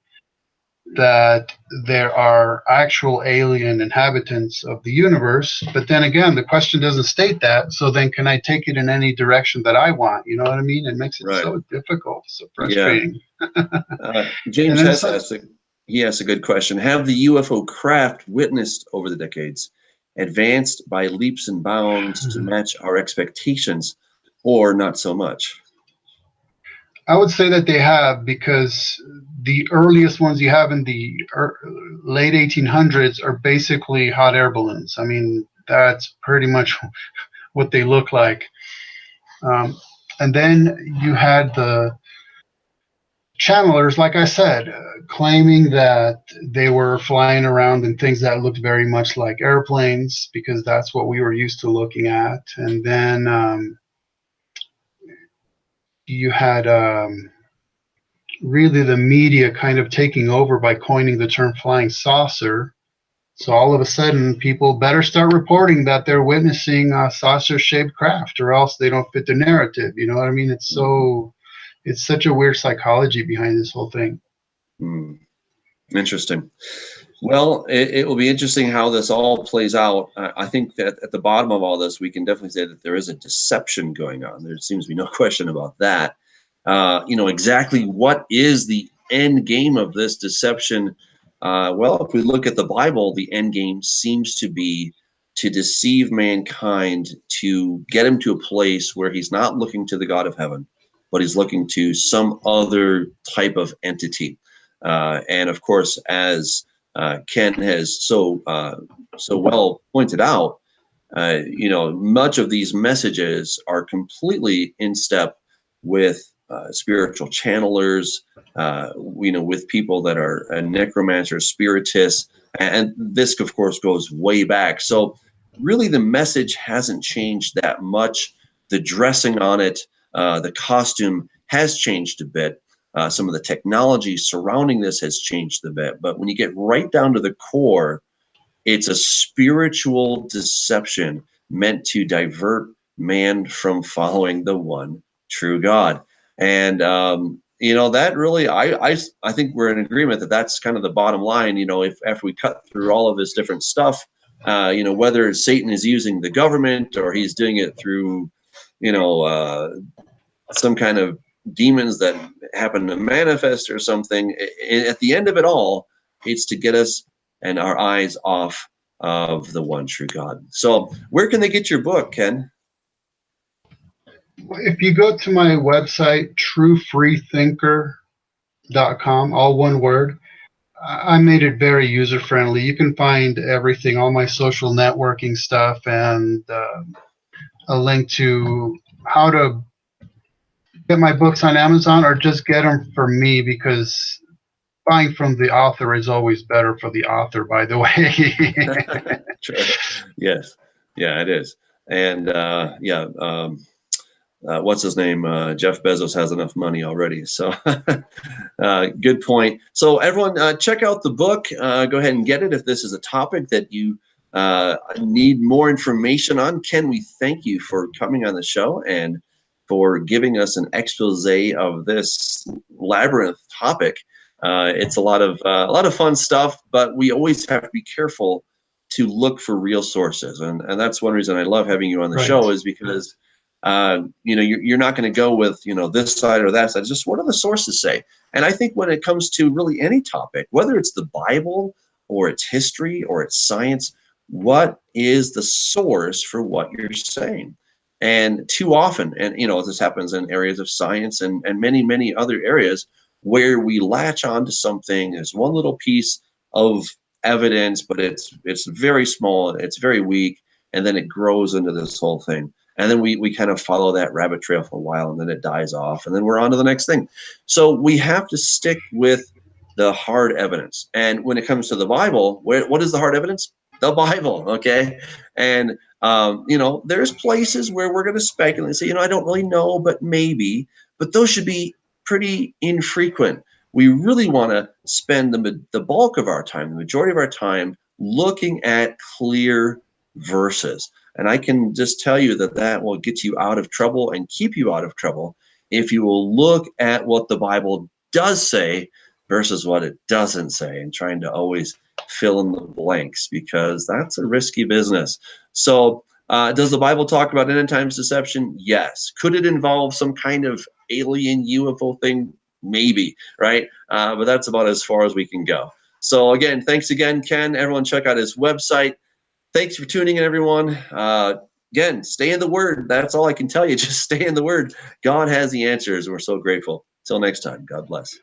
that there are actual alien inhabitants of the universe. But then again, the question doesn't state that. So then can I take it in any direction that I want? You know what I mean? It makes it so difficult, so frustrating. Yeah. James he asked a good question. Have the UFO craft witnessed over the decades advanced by leaps and bounds to match our expectations, or not so much? I would say that they have, because the earliest ones you have in the late 1800s are basically hot air balloons. I mean, that's pretty much what they look like. And then you had the channelers, like I said, claiming that they were flying around in things that looked very much like airplanes, because that's what we were used to looking at. And then you had really the media kind of taking over by coining the term flying saucer. So all of a sudden, people better start reporting that they're witnessing a saucer-shaped craft, or else they don't fit the narrative. You know what I mean? It's such a weird psychology behind this whole thing. Interesting. Well, it will be interesting how this all plays out. I think that at the bottom of all this, we can definitely say that there is a deception going on. There seems to be no question about that. Exactly what is the end game of this deception? Well, if we look at the Bible, the end game seems to be to deceive mankind, to get him to a place where he's not looking to the God of heaven, but he's looking to some other type of entity. And of course, as Ken has so well pointed out, much of these messages are completely in step with spiritual channelers, with people that are necromancers, spiritists, and this, of course, goes way back. So really, the message hasn't changed that much. The dressing on it, the costume has changed a bit. Some of the technology surrounding this has changed a bit. But when you get right down to the core, it's a spiritual deception meant to divert man from following the one true God. And that really, I think we're in agreement that that's kind of the bottom line. If after we cut through all of this different stuff, whether Satan is using the government or he's doing it through, some kind of demons that happen to manifest or something, at the end of it all, it's to get us and our eyes off of the one true God. So where can they get your book, Ken? If you go to my website, truefreethinker.com, all one word, I made it very user friendly. You can find everything, all my social networking stuff, and a link to how to get my books on Amazon, or just get them for me, because buying from the author is always better for the author, by the way. Sure. Yes. Yeah, it is. And what's his name? Jeff Bezos has enough money already. So good point. So everyone, check out the book. Go ahead and get it if this is a topic that you need more information on. Ken, we thank you for coming on the show and for giving us an expose of this labyrinth topic. It's a lot of fun stuff, but we always have to be careful to look for real sources, and that's one reason I love having you on the show, is because you're not going to go with this side or that side. Just what do the sources say? And I think when it comes to really any topic, whether it's the Bible or it's history or it's science, what is the source for what you're saying? And too often, and this happens in areas of science and many other areas, where we latch on to something as one little piece of evidence, but it's very small, it's very weak, and then it grows into this whole thing. And then we kind of follow that rabbit trail for a while, and then it dies off, and then we're on to the next thing. So we have to stick with the hard evidence. And when it comes to the Bible, what is the hard evidence? The Bible, okay? And there's places where we're going to speculate and say, I don't really know, but maybe. But those should be pretty infrequent. We really want to spend the bulk of our time, the majority of our time, looking at clear verses. And I can just tell you that will get you out of trouble and keep you out of trouble if you will look at what the Bible does say versus what it doesn't say, and trying to always fill in the blanks, because that's a risky business. So does the Bible talk about end times deception? Yes. Could it involve some kind of alien UFO thing? Maybe, right? But that's about as far as we can go. So again, thanks again, Ken. Everyone check out his website. Thanks for tuning in, everyone. Again, stay in the Word. That's all I can tell you. Just stay in the Word. God has the answers. We're so grateful. Till next time, God bless.